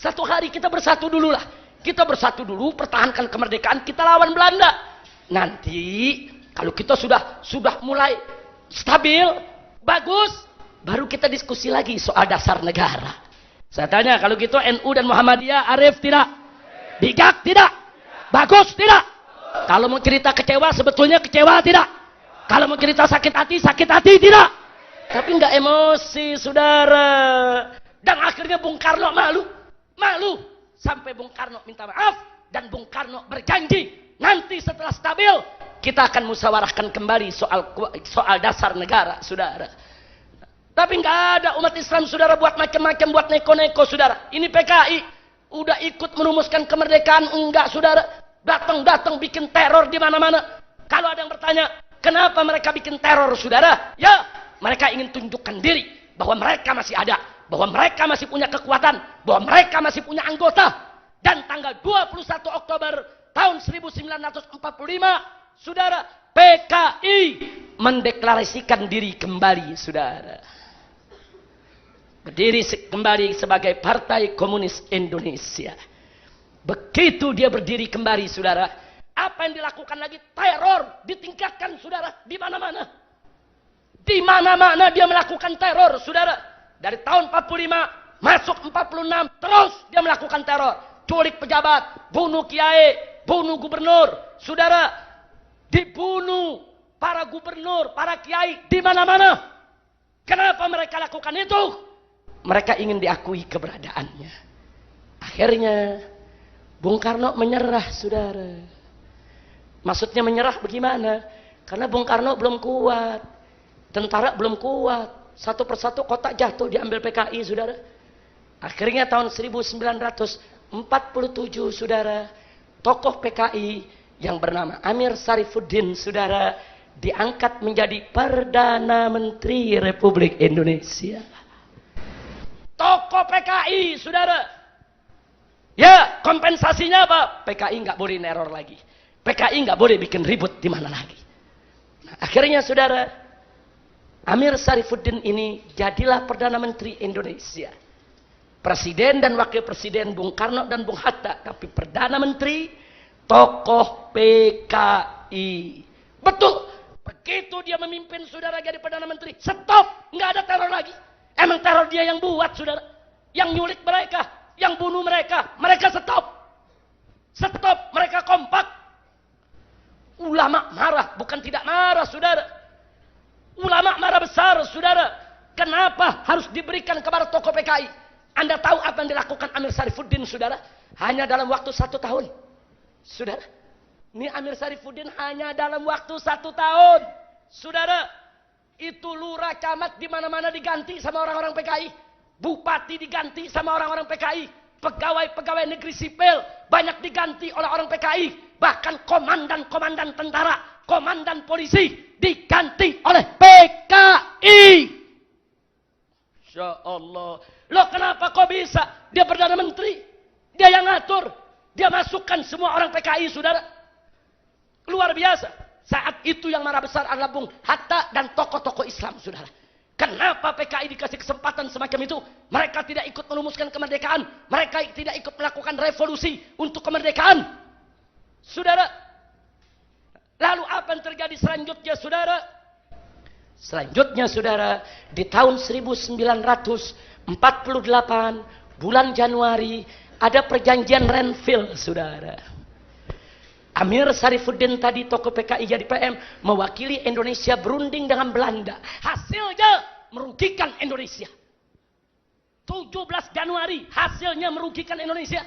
1 hari kita bersatu dulu lah. Kita bersatu dulu, pertahankan kemerdekaan, kita lawan Belanda. Nanti kalau kita sudah mulai stabil, bagus, baru kita diskusi lagi soal dasar negara. Saya tanya, kalau gitu NU dan Muhammadiyah arif tidak? Bijak tidak? Bagus tidak? Kalau mau cerita kecewa, sebetulnya kecewa tidak? Kalau mau cerita sakit hati tidak? Tapi nggak emosi, saudara. Dan akhirnya Bung Karno malu. Sampai Bung Karno minta maaf. Dan Bung Karno berjanji, nanti setelah stabil, kita akan musyawarahkan kembali soal dasar negara, saudara. Tapi nggak ada umat Islam, saudara, buat macam-macam, buat neko-neko, saudara. Ini PKI udah ikut merumuskan kemerdekaan, enggak, saudara. Datang bikin teror di mana-mana. Kalau ada yang bertanya, kenapa mereka bikin teror, saudara? Ya, mereka ingin tunjukkan diri bahwa mereka masih ada, bahwa mereka masih punya kekuatan, bahwa mereka masih punya anggota. Dan tanggal 21 Oktober tahun 1945, saudara, PKI mendeklarasikan diri kembali, saudara. Berdiri kembali sebagai Partai Komunis Indonesia. Begitu dia berdiri kembali, saudara, apa yang dilakukan lagi? Teror ditingkatkan, saudara, di mana-mana. Di mana-mana dia melakukan teror, saudara. Dari tahun 45 masuk 46, terus dia melakukan teror. Culik pejabat, bunuh kiai, bunuh gubernur, saudara. Dibunuh para gubernur, para kiai di mana-mana. Kenapa mereka lakukan itu? Mereka ingin diakui keberadaannya. Akhirnya Bung Karno menyerah, saudara. Maksudnya menyerah bagaimana? Karena Bung Karno belum kuat. Tentara belum kuat. Satu persatu kota jatuh diambil PKI, saudara. Akhirnya tahun 1947, saudara, tokoh PKI yang bernama Amir Sarifuddin, saudara, diangkat menjadi Perdana Menteri Republik Indonesia. Tokoh PKI, saudara. Ya, kompensasinya apa? PKI nggak boleh neror lagi. PKI nggak boleh bikin ribut di mana lagi. Nah, akhirnya, saudara, Amir Sarifuddin ini jadilah Perdana Menteri Indonesia. Presiden dan Wakil Presiden Bung Karno dan Bung Hatta. Tapi Perdana Menteri, tokoh PKI. Betul. Begitu dia memimpin, saudara, jadi Perdana Menteri. Stop. Nggak ada teror lagi. Emang teror dia yang buat, saudara. Yang nyulik mereka. Yang bunuh mereka. Mereka stop. Stop. Mereka kompak. Ulama marah. Bukan tidak marah, saudara. Ulama marah besar, saudara. Kenapa harus diberikan kepada tokoh PKI? Anda tahu apa yang dilakukan Amir Sarifuddin, saudara? Hanya dalam waktu 1 tahun. Saudara. Ini Amir Sarifuddin hanya dalam waktu 1 tahun. Saudara. Itu lurah camat di mana-mana diganti sama orang-orang PKI. Bupati diganti sama orang-orang PKI. Pegawai-pegawai negeri sipil banyak diganti oleh orang PKI. Bahkan komandan-komandan tentara, komandan polisi diganti oleh PKI. Insya Allah. Loh, kenapa kok bisa? Dia Perdana Menteri. Dia yang ngatur. Dia masukkan semua orang PKI, saudara. Luar biasa. Saat itu yang marah besar adalah Bung Hatta dan tokoh-tokoh Islam, saudara. Kenapa PKI dikasih kesempatan semacam itu? Mereka tidak ikut merumuskan kemerdekaan. Mereka tidak ikut melakukan revolusi untuk kemerdekaan. Saudara, lalu apa yang terjadi selanjutnya, saudara? Selanjutnya, saudara, di tahun 1948, bulan Januari, ada perjanjian Renville, saudara. Amir Sarifuddin tadi tokoh PKI jadi PM mewakili Indonesia berunding dengan Belanda. Hasilnya merugikan Indonesia. 17 Januari hasilnya merugikan Indonesia.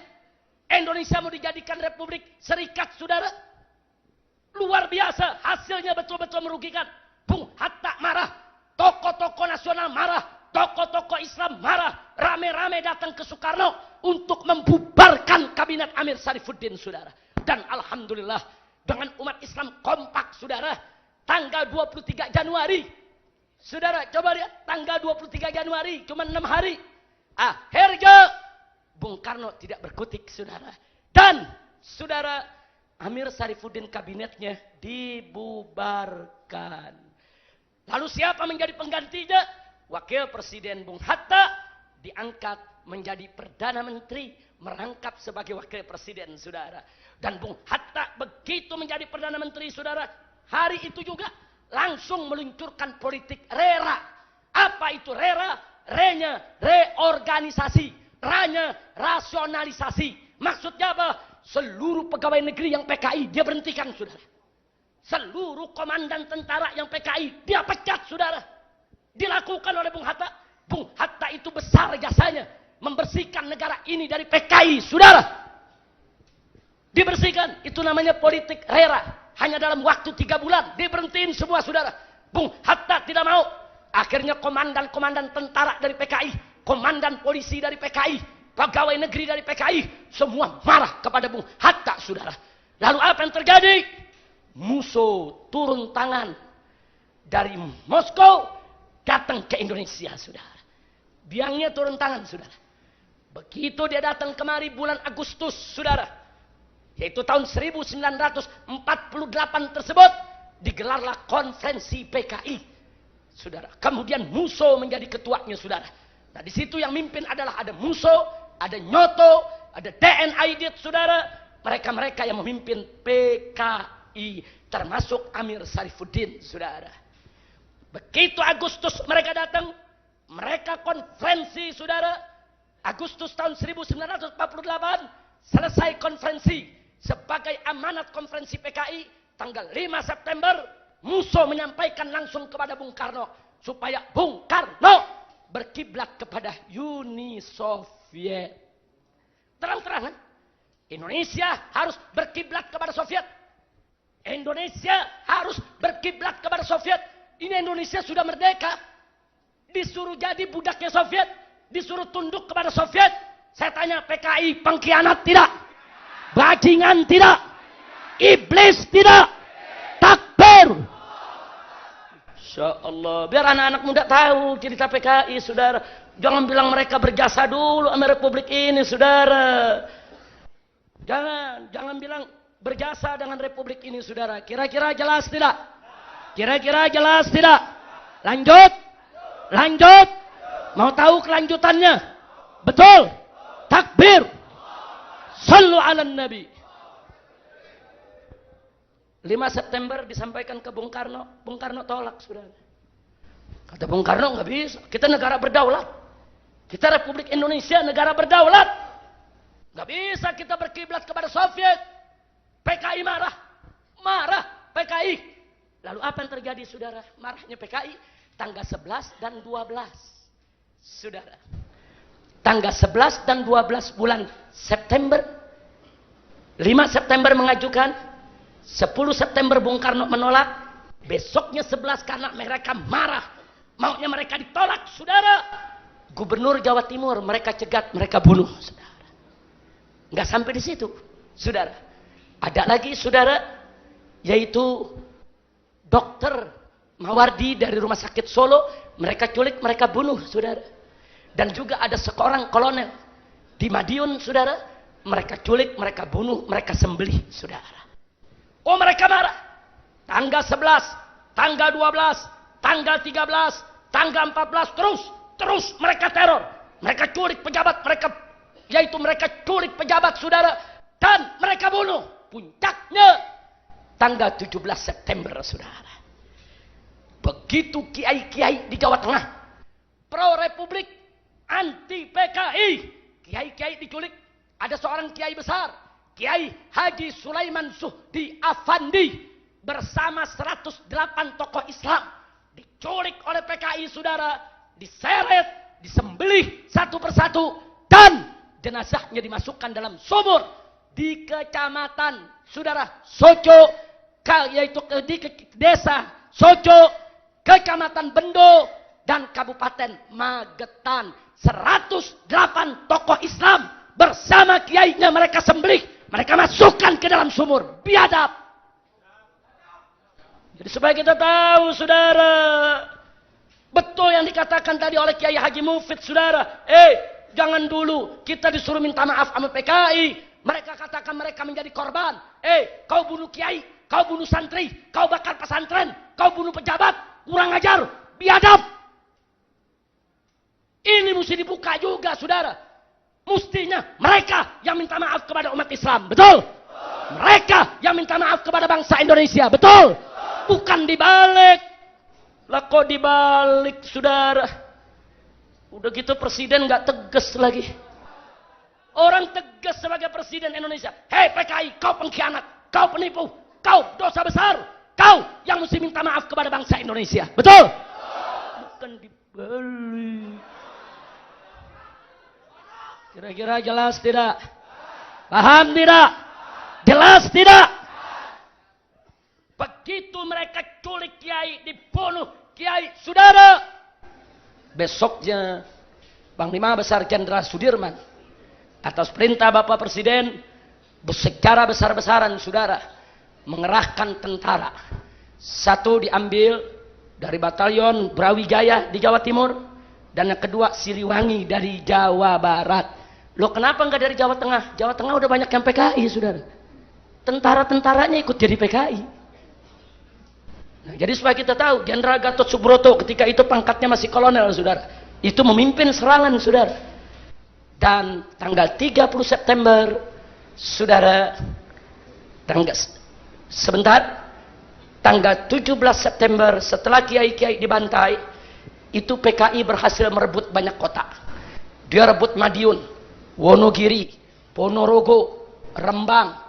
Indonesia mau dijadikan Republik Serikat, saudara. Luar biasa, hasilnya betul-betul merugikan. Bung Hatta marah, tokoh-tokoh nasional marah, tokoh-tokoh Islam marah, rame-rame datang ke Soekarno untuk membubarkan kabinet Amir Sarifuddin, saudara. Dan alhamdulillah dengan umat Islam kompak, saudara, tanggal 23 Januari. Saudara, coba lihat tanggal 23 Januari, cuma 6 hari. Akhirnya Bung Karno tidak berkutik, saudara. Dan saudara, Amir Sarifuddin kabinetnya dibubarkan. Lalu siapa menjadi penggantinya? Wakil Presiden Bung Hatta diangkat menjadi Perdana Menteri, merangkap sebagai Wakil Presiden, saudara. Dan Bung Hatta begitu menjadi Perdana Menteri, saudara, hari itu juga langsung meluncurkan politik RERA. Apa itu RERA? R-nya reorganisasi, R-nya rasionalisasi. Maksudnya apa? Seluruh pegawai negeri yang PKI dia berhentikan, saudara. Seluruh komandan tentara yang PKI dia pecat, saudara. Dilakukan oleh Bung Hatta. Bung Hatta itu besar jasanya membersihkan negara ini dari PKI, saudara. Dibersihkan, itu namanya politik RERA. Hanya dalam waktu 3 bulan diberhentiin semua, saudara. Bung Hatta tidak mau. Akhirnya komandan-komandan tentara dari PKI, komandan polisi dari PKI, pegawai negeri dari PKI, semua marah kepada Bung Hatta, saudara. Lalu apa yang terjadi? Musuh turun tangan dari Moskow datang ke Indonesia, saudara. Biangnya turun tangan, saudara. Begitu dia datang kemari bulan Agustus, saudara, yaitu tahun 1948 tersebut, digelarlah konferensi PKI, saudara. Kemudian Musso menjadi ketuanya, saudara. Nah, di situ yang mimpin adalah ada Musso, ada Nyoto, ada DN Aidit, saudara. Mereka-mereka yang memimpin PKI, termasuk Amir Sarifuddin, saudara. Begitu Agustus mereka datang, mereka konferensi, saudara. Agustus tahun 1948 selesai konferensi. Sebagai amanat konferensi PKI, tanggal 5 September, Musso menyampaikan langsung kepada Bung Karno supaya Bung Karno berkiblat kepada Uni Soviet. Terang-terangan, Indonesia harus berkiblat kepada Soviet. Indonesia harus berkiblat kepada Soviet. Ini Indonesia sudah merdeka, disuruh jadi budaknya Soviet, disuruh tunduk kepada Soviet. Saya tanya, PKI pengkhianat tidak? Bajingan tidak? Iblis tidak? Takbir! Insya Allah. Biar anak-anak muda tahu cerita PKI, saudara. Jangan bilang mereka berjasa dulu sama Republik ini, saudara. Jangan bilang berjasa dengan Republik ini, saudara. Kira-kira jelas tidak? Kira-kira jelas tidak? Lanjut? Lanjut? Mau tahu kelanjutannya? Betul? Takbir! Sallu ala Nabi. 5 September disampaikan ke Bung Karno. Bung Karno tolak, saudara. Kata Bung Karno, nggak bisa. Kita negara berdaulat. Kita Republik Indonesia, negara berdaulat. Nggak bisa kita berkiblat kepada Soviet. PKI marah. Marah PKI. Lalu apa yang terjadi, saudara? Marahnya PKI tanggal 11 dan 12. Saudara. Tanggal 11 dan 12 bulan September. 5 September mengajukan, 10 September Bung Karno menolak, besoknya 11 karena mereka marah, maunya mereka ditolak, saudara. Gubernur Jawa Timur mereka cegat, mereka bunuh, saudara. Nggak sampai di situ, saudara. Ada lagi, saudara, yaitu Dokter Mawardi dari Rumah Sakit Solo, mereka culik, mereka bunuh, saudara. Dan juga ada seorang kolonel di Madiun, saudara, mereka culik, mereka bunuh, mereka sembelih, saudara. Oh, mereka marah. tanggal 11, tanggal 12, tanggal 13, tanggal 14, terus mereka teror. Mereka culik pejabat, mereka culik pejabat saudara, dan mereka bunuh. Puncaknya tanggal 17 September saudara. Begitu kiai-kiai di Jawa Tengah pro Republik, anti PKI, kiai-kiai diculik. Ada seorang kiai besar, Kiai Haji Sulaiman Suhdi Afandi, bersama 108 tokoh Islam diculik oleh PKI saudara, diseret, disembelih satu persatu, dan jenazahnya dimasukkan dalam sumur di kecamatan saudara Sojo, yaitu di desa Sojo, kecamatan Bendo, dan Kabupaten Magetan. 108 tokoh Islam bersama kiainya mereka sembelih, mereka masukkan ke dalam sumur, biadab. Jadi supaya kita tahu saudara, betul yang dikatakan tadi oleh Kiai Haji Mufid saudara. Jangan dulu kita disuruh minta maaf sama PKI. Mereka katakan mereka menjadi korban. Kau bunuh kiai, kau bunuh santri, kau bakar pesantren, kau bunuh pejabat, kurang ajar, biadab. Ini mesti dibuka juga saudara. Mustinya mereka yang minta maaf kepada umat Islam, betul? Mereka yang minta maaf kepada bangsa Indonesia, betul? Bukan dibalik. Lah kok dibalik saudara? Udah gitu presiden gak tegas lagi. Orang tegas sebagai presiden Indonesia. Hei PKI, kau pengkhianat, kau penipu, kau dosa besar, kau yang mesti minta maaf kepada bangsa Indonesia, betul? Bukan dibalik. Kira-kira jelas tidak? Paham tidak? Jelas tidak? Begitu mereka culik kiai, dibunuh kiai, saudara. Besoknya Panglima Besar Jenderal Sudirman atas perintah Bapak Presiden secara besar-besaran saudara mengerahkan tentara. Satu diambil dari Batalion Brawijaya di Jawa Timur, dan yang kedua Siliwangi dari Jawa Barat. Loh kenapa enggak dari Jawa Tengah? Jawa Tengah udah banyak yang PKI saudara. Tentara-tentaranya ikut jadi PKI. Nah, jadi supaya kita tahu, Jenderal Gatot Subroto ketika itu pangkatnya masih kolonel saudara, itu memimpin serangan saudara. Dan tanggal 30 September saudara, tanggal 17 September setelah kiai-kiai dibantai, itu PKI berhasil merebut banyak kota. Dia rebut Madiun, Wonogiri, Ponorogo, Rembang,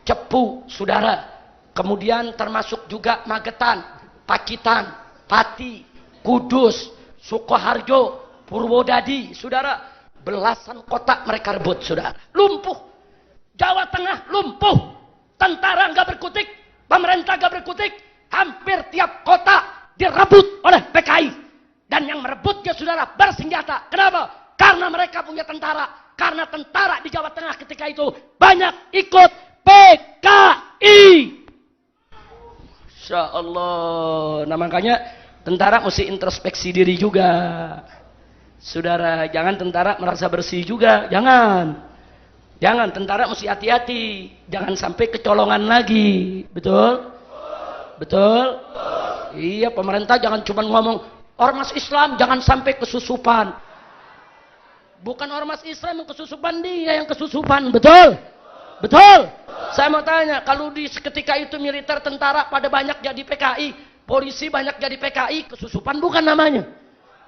Cepu saudara. Kemudian termasuk juga Magetan, Pacitan, Pati, Kudus, Sukoharjo, Purwodadi, saudara. Belasan kota mereka rebut, saudara. Lumpuh. Jawa Tengah lumpuh. Tentara nggak berkutik, pemerintah nggak berkutik. Hampir tiap kota direbut oleh PKI. Dan yang merebutnya, saudara, bersenjata. Kenapa? Karena mereka punya tentara. Karena tentara di Jawa Tengah ketika itu banyak ikut PKI. Insya Allah. Nah makanya tentara mesti introspeksi diri juga. Saudara, jangan tentara merasa bersih juga. Jangan. Jangan, tentara mesti hati-hati. Jangan sampai kecolongan lagi. Betul? Betul? Iya, pemerintah jangan cuma ngomong, ormas Islam jangan sampai kesusupan. Bukan ormas Islam yang kesusupan, dia yang kesusupan. Betul? Betul? Saya mau tanya, kalau di ketika itu militer tentara pada banyak jadi PKI, polisi banyak jadi PKI, kesusupan bukan namanya.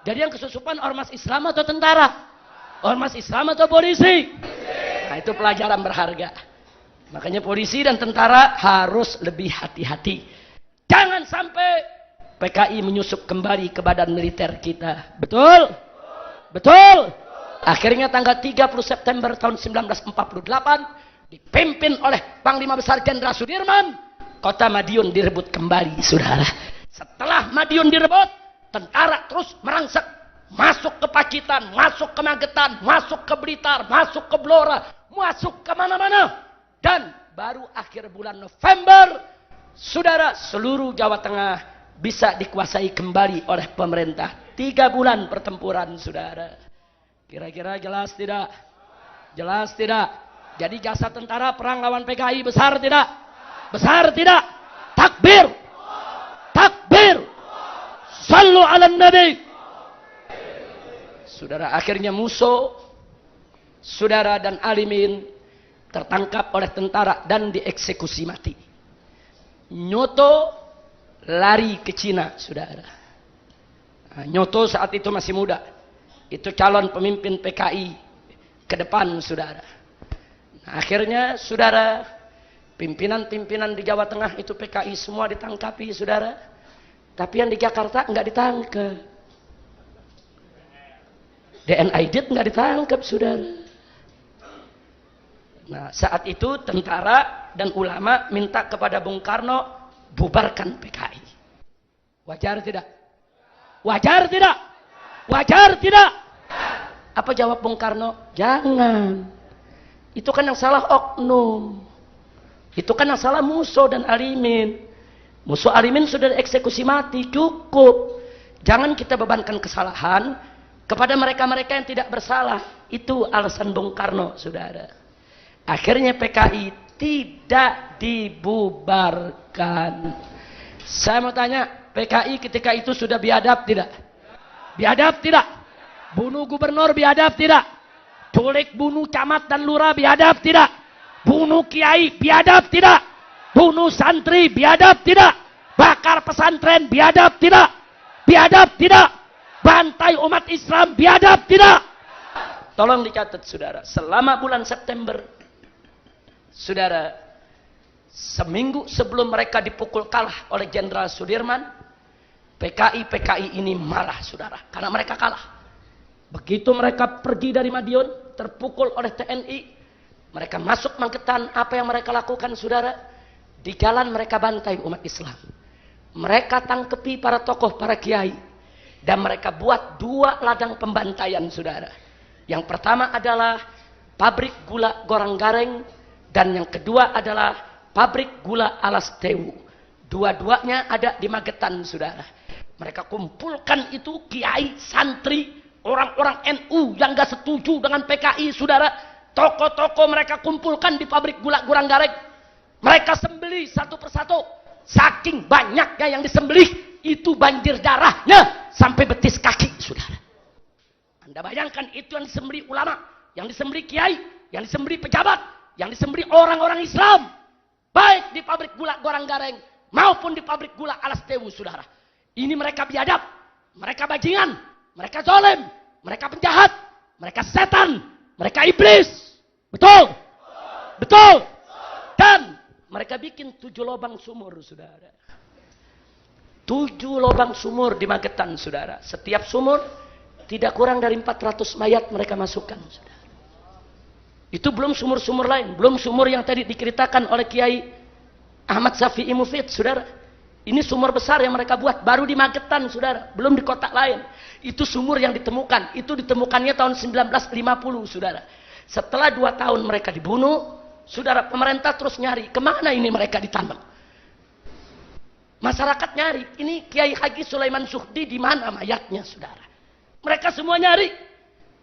Jadi yang kesusupan ormas Islam atau tentara? Ormas Islam atau polisi? Nah itu pelajaran berharga. Makanya polisi dan tentara harus lebih hati-hati. Jangan sampai PKI menyusup kembali ke badan militer kita. Betul? Betul? Akhirnya tanggal 30 September tahun 1948 dipimpin oleh Panglima Besar Jenderal Sudirman, kota Madiun direbut kembali, saudara. Setelah Madiun direbut, tentara terus merangsek masuk ke Pacitan, masuk ke Magetan, masuk ke Blitar, masuk ke Blora, masuk ke mana-mana. Dan baru akhir bulan November, saudara, seluruh Jawa Tengah bisa dikuasai kembali oleh pemerintah. 3 bulan pertempuran, saudara. Kira-kira jelas tidak? Jelas tidak? Jadi jasa tentara perang lawan PKI besar tidak? Besar tidak? Takbir! ala nabi. Saudara, akhirnya musuh, saudara dan alimin tertangkap oleh tentara dan dieksekusi mati. Nyoto lari ke Cina, saudara. Nah, Nyoto saat itu masih muda. Itu calon pemimpin PKI ke depan, saudara. Nah, akhirnya, saudara, pimpinan-pimpinan di Jawa Tengah itu PKI semua ditangkapi, saudara. Tapi yang di Jakarta nggak ditangkap. DNID nggak ditangkap, saudara. Nah, saat itu tentara dan ulama minta kepada Bung Karno bubarkan PKI. Wajar tidak? Wajar tidak? Wajar tidak? Apa jawab Bung Karno? Jangan. Itu kan yang salah oknum. Itu kan yang salah musuh dan alimin. Musuh alimin sudah dieksekusi mati, cukup. Jangan kita bebankan kesalahan kepada mereka-mereka yang tidak bersalah. Itu alasan Bung Karno, saudara. Akhirnya PKI tidak dibubarkan. Saya mau tanya, PKI ketika itu sudah biadab tidak? Biadab tidak? Bunuh gubernur biadab tidak? Culik bunuh camat dan lurah biadab tidak? Bunuh kiai biadab tidak? Bunuh santri biadab tidak? Bakar pesantren biadab tidak? Biadab tidak? Bantai umat Islam biadab tidak? Tolong dicatat, saudara. Selama bulan September, saudara, seminggu sebelum mereka dipukul kalah oleh Jenderal Sudirman, PKI ini marah, saudara, karena mereka kalah. Begitu mereka pergi dari Madiun, terpukul oleh TNI, mereka masuk Magetan. Apa yang mereka lakukan, saudara? Di jalan mereka bantai umat Islam. Mereka tangkepi para tokoh, para kiai, dan mereka buat 2 ladang pembantaian, saudara. Yang pertama adalah pabrik gula Gorang-Gareng, dan yang kedua adalah pabrik gula Alas Tewu. Dua-duanya ada di Magetan, saudara. Mereka kumpulkan itu kiai, santri, orang-orang NU yang gak setuju dengan PKI, saudara. Tokoh-tokoh mereka kumpulkan di pabrik gula Gorang-Gareng. Mereka sembelih satu persatu. Saking banyaknya yang disembelih, itu banjir darahnya sampai betis kaki, saudara. Anda bayangkan, itu yang disembelih ulama, yang disembelih kiai, yang disembelih pejabat, yang disembelih orang-orang Islam, baik di pabrik gula Gorang-Gareng maupun di pabrik gula Alas Tewu, saudara. Ini mereka biadab, mereka bajingan, mereka zalim, mereka penjahat, mereka setan, mereka iblis. Betul? Betul? Dan mereka bikin 7 lubang sumur, saudara. 7 lubang sumur di Magetan, saudara. Setiap sumur tidak kurang dari 400 mayat mereka masukkan, saudara. Itu belum sumur-sumur lain, belum sumur yang tadi diceritakan oleh Kiai Ahmad Syafi'i Mufid, saudara. Ini sumur besar yang mereka buat baru di Magetan, saudara, belum di kota lain. Itu sumur yang ditemukan, itu ditemukannya tahun 1950, saudara. Setelah 2 tahun mereka dibunuh, saudara, pemerintah terus nyari kemana ini mereka ditambang. Masyarakat nyari, ini Kiai Haji Sulaiman Zuhdi di mana mayatnya, saudara. Mereka semua nyari.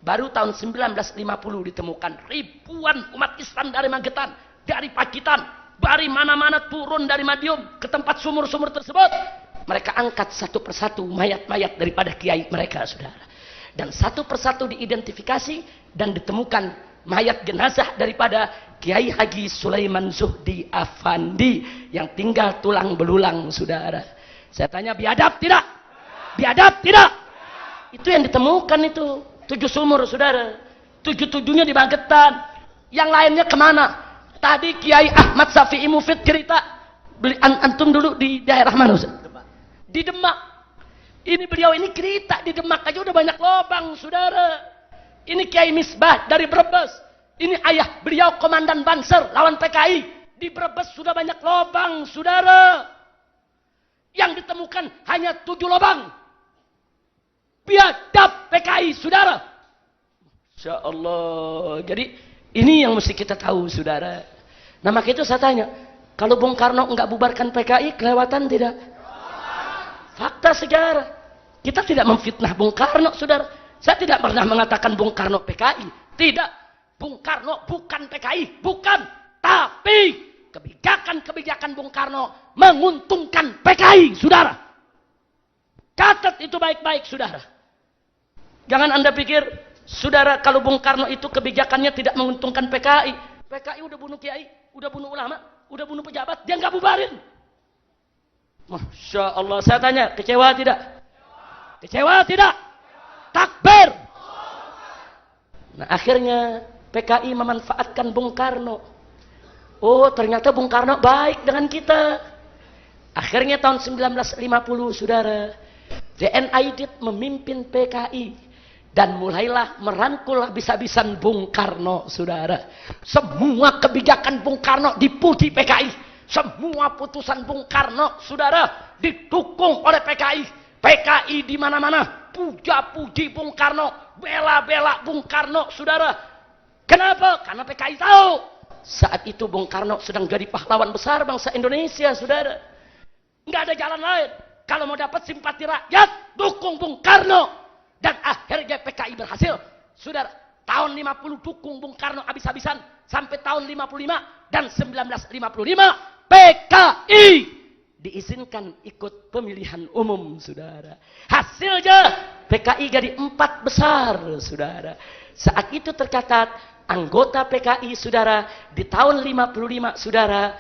Baru tahun 1950 ditemukan ribuan umat Islam dari Magetan, dari Pacitan, dari mana-mana turun dari Madiun ke tempat sumur-sumur tersebut. Mereka angkat satu persatu mayat-mayat daripada kiai mereka, saudara. Dan satu persatu diidentifikasi dan ditemukan mayat jenazah daripada Kiai Haji Sulaiman Zuhdi Afandi yang tinggal tulang belulang, saudara. Saya tanya, biadab tidak? Biadab tidak? Itu yang ditemukan itu. 7 sumur, saudara. 7-7-nya di Magetan. Yang lainnya kemana? Tadi Kiai Ahmad Syafi'i Mufid cerita. Antum dulu di daerah mana, Ustaz? Di Demak. Ini beliau ini cerita di Demak aja udah banyak lubang, saudara. Ini Kiai Misbah dari Brebes. Ini ayah beliau Komandan Banser lawan PKI. Di Brebes sudah banyak lubang, saudara. Yang ditemukan hanya 7 lubang. Biadab PKI, saudara. Insya Allah. Jadi ini yang mesti kita tahu, saudara. Nah, maka itu saya tanya, kalau Bung Karno enggak bubarkan PKI, kelewatan tidak? Fakta sejarah. Kita tidak memfitnah Bung Karno, saudara. Saya tidak pernah mengatakan Bung Karno PKI. Tidak. Bung Karno bukan PKI. Bukan. Tapi kebijakan-kebijakan Bung Karno menguntungkan PKI, saudara. Catat itu baik-baik, saudara. Jangan Anda pikir, saudara, kalau Bung Karno itu kebijakannya tidak menguntungkan PKI. PKI udah bunuh kiai, udah bunuh ulama, udah bunuh pejabat, dia nggak bubarin. Masya Allah, saya tanya, kecewa tidak? Kecewa tidak? Takbir. Nah, akhirnya PKI memanfaatkan Bung Karno. Oh, ternyata Bung Karno baik dengan kita. Akhirnya tahun 1950, saudara, DN Aidit memimpin PKI. Dan mulailah merangkul habis-habisan Bung Karno, saudara. Semua kebijakan Bung Karno dipuji PKI. Semua putusan Bung Karno, saudara, didukung oleh PKI. PKI di mana-mana puja-puji Bung Karno, bela-bela Bung Karno, saudara. Kenapa? Karena PKI tahu saat itu Bung Karno sedang jadi pahlawan besar bangsa Indonesia, saudara. Nggak ada jalan lain. Kalau mau dapat simpati rakyat, dukung Bung Karno. Dan akhirnya PKI berhasil. Saudara, tahun 50 dukung Bung Karno habis-habisan. Sampai tahun 55 dan 1955, PKI diizinkan ikut pemilihan umum, saudara. Hasilnya, PKI jadi 4 besar, saudara. Saat itu tercatat, anggota PKI, saudara, di tahun 55, saudara.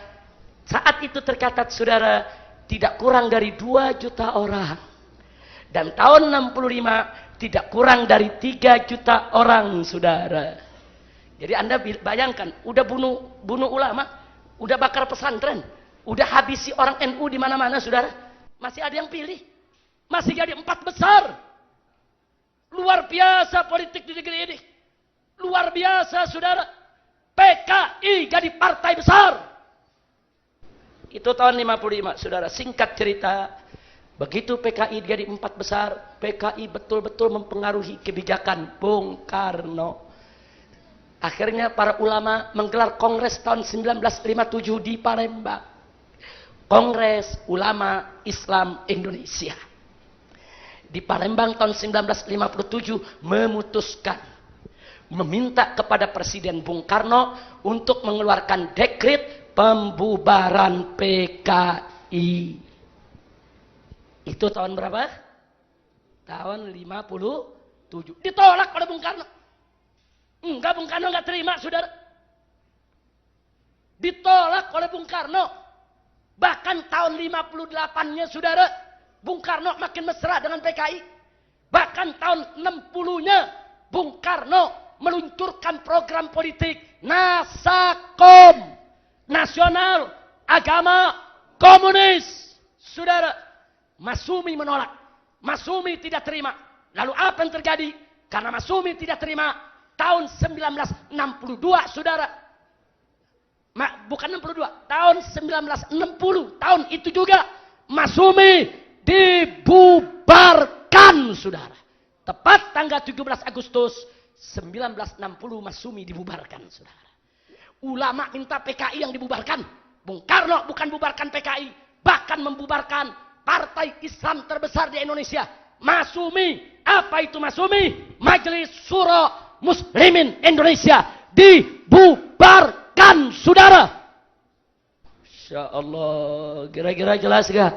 Saat itu tercatat, saudara, tidak kurang dari 2 juta orang. Dan tahun 65, tidak kurang dari 3 juta orang, saudara. Jadi Anda bayangkan, udah bunuh ulama, udah bakar pesantren, udah habisi orang NU di mana-mana, saudara. Masih ada yang pilih, masih jadi 4 besar. Luar biasa politik di negeri ini, luar biasa, saudara. PKI jadi partai besar. Itu tahun 55, saudara. Singkat cerita, begitu PKI jadi 4 besar, PKI betul-betul mempengaruhi kebijakan Bung Karno. Akhirnya para ulama menggelar kongres tahun 1957 di Palembang. Kongres Ulama Islam Indonesia. Di Palembang tahun 1957 memutuskan, meminta kepada Presiden Bung Karno untuk mengeluarkan dekret pembubaran PKI. Itu tahun berapa? Tahun 57. Ditolak oleh Bung Karno. Enggak, Bung Karno enggak terima, saudara. Ditolak oleh Bung Karno. Bahkan tahun 58-nya, saudara, Bung Karno makin mesra dengan PKI. Bahkan tahun 60-nya, Bung Karno meluncurkan program politik Nasakom, Nasional Agama Komunis. Saudara, Masyumi menolak. Masyumi tidak terima. Lalu apa yang terjadi? Karena Masyumi tidak terima, tahun 1962, saudara. Bukan 62, tahun 1960, tahun itu juga Masyumi dibubarkan, saudara. Tepat tanggal 17 Agustus 1960 Masyumi dibubarkan, saudara. Ulama minta PKI yang dibubarkan. Bung Karno bukan bubarkan PKI, bahkan membubarkan partai Islam terbesar di Indonesia, Masyumi. Apa itu Masyumi? Majelis Syuro Muslimin Indonesia dibubarkan, saudara. Masya Allah, kira-kira jelas gak?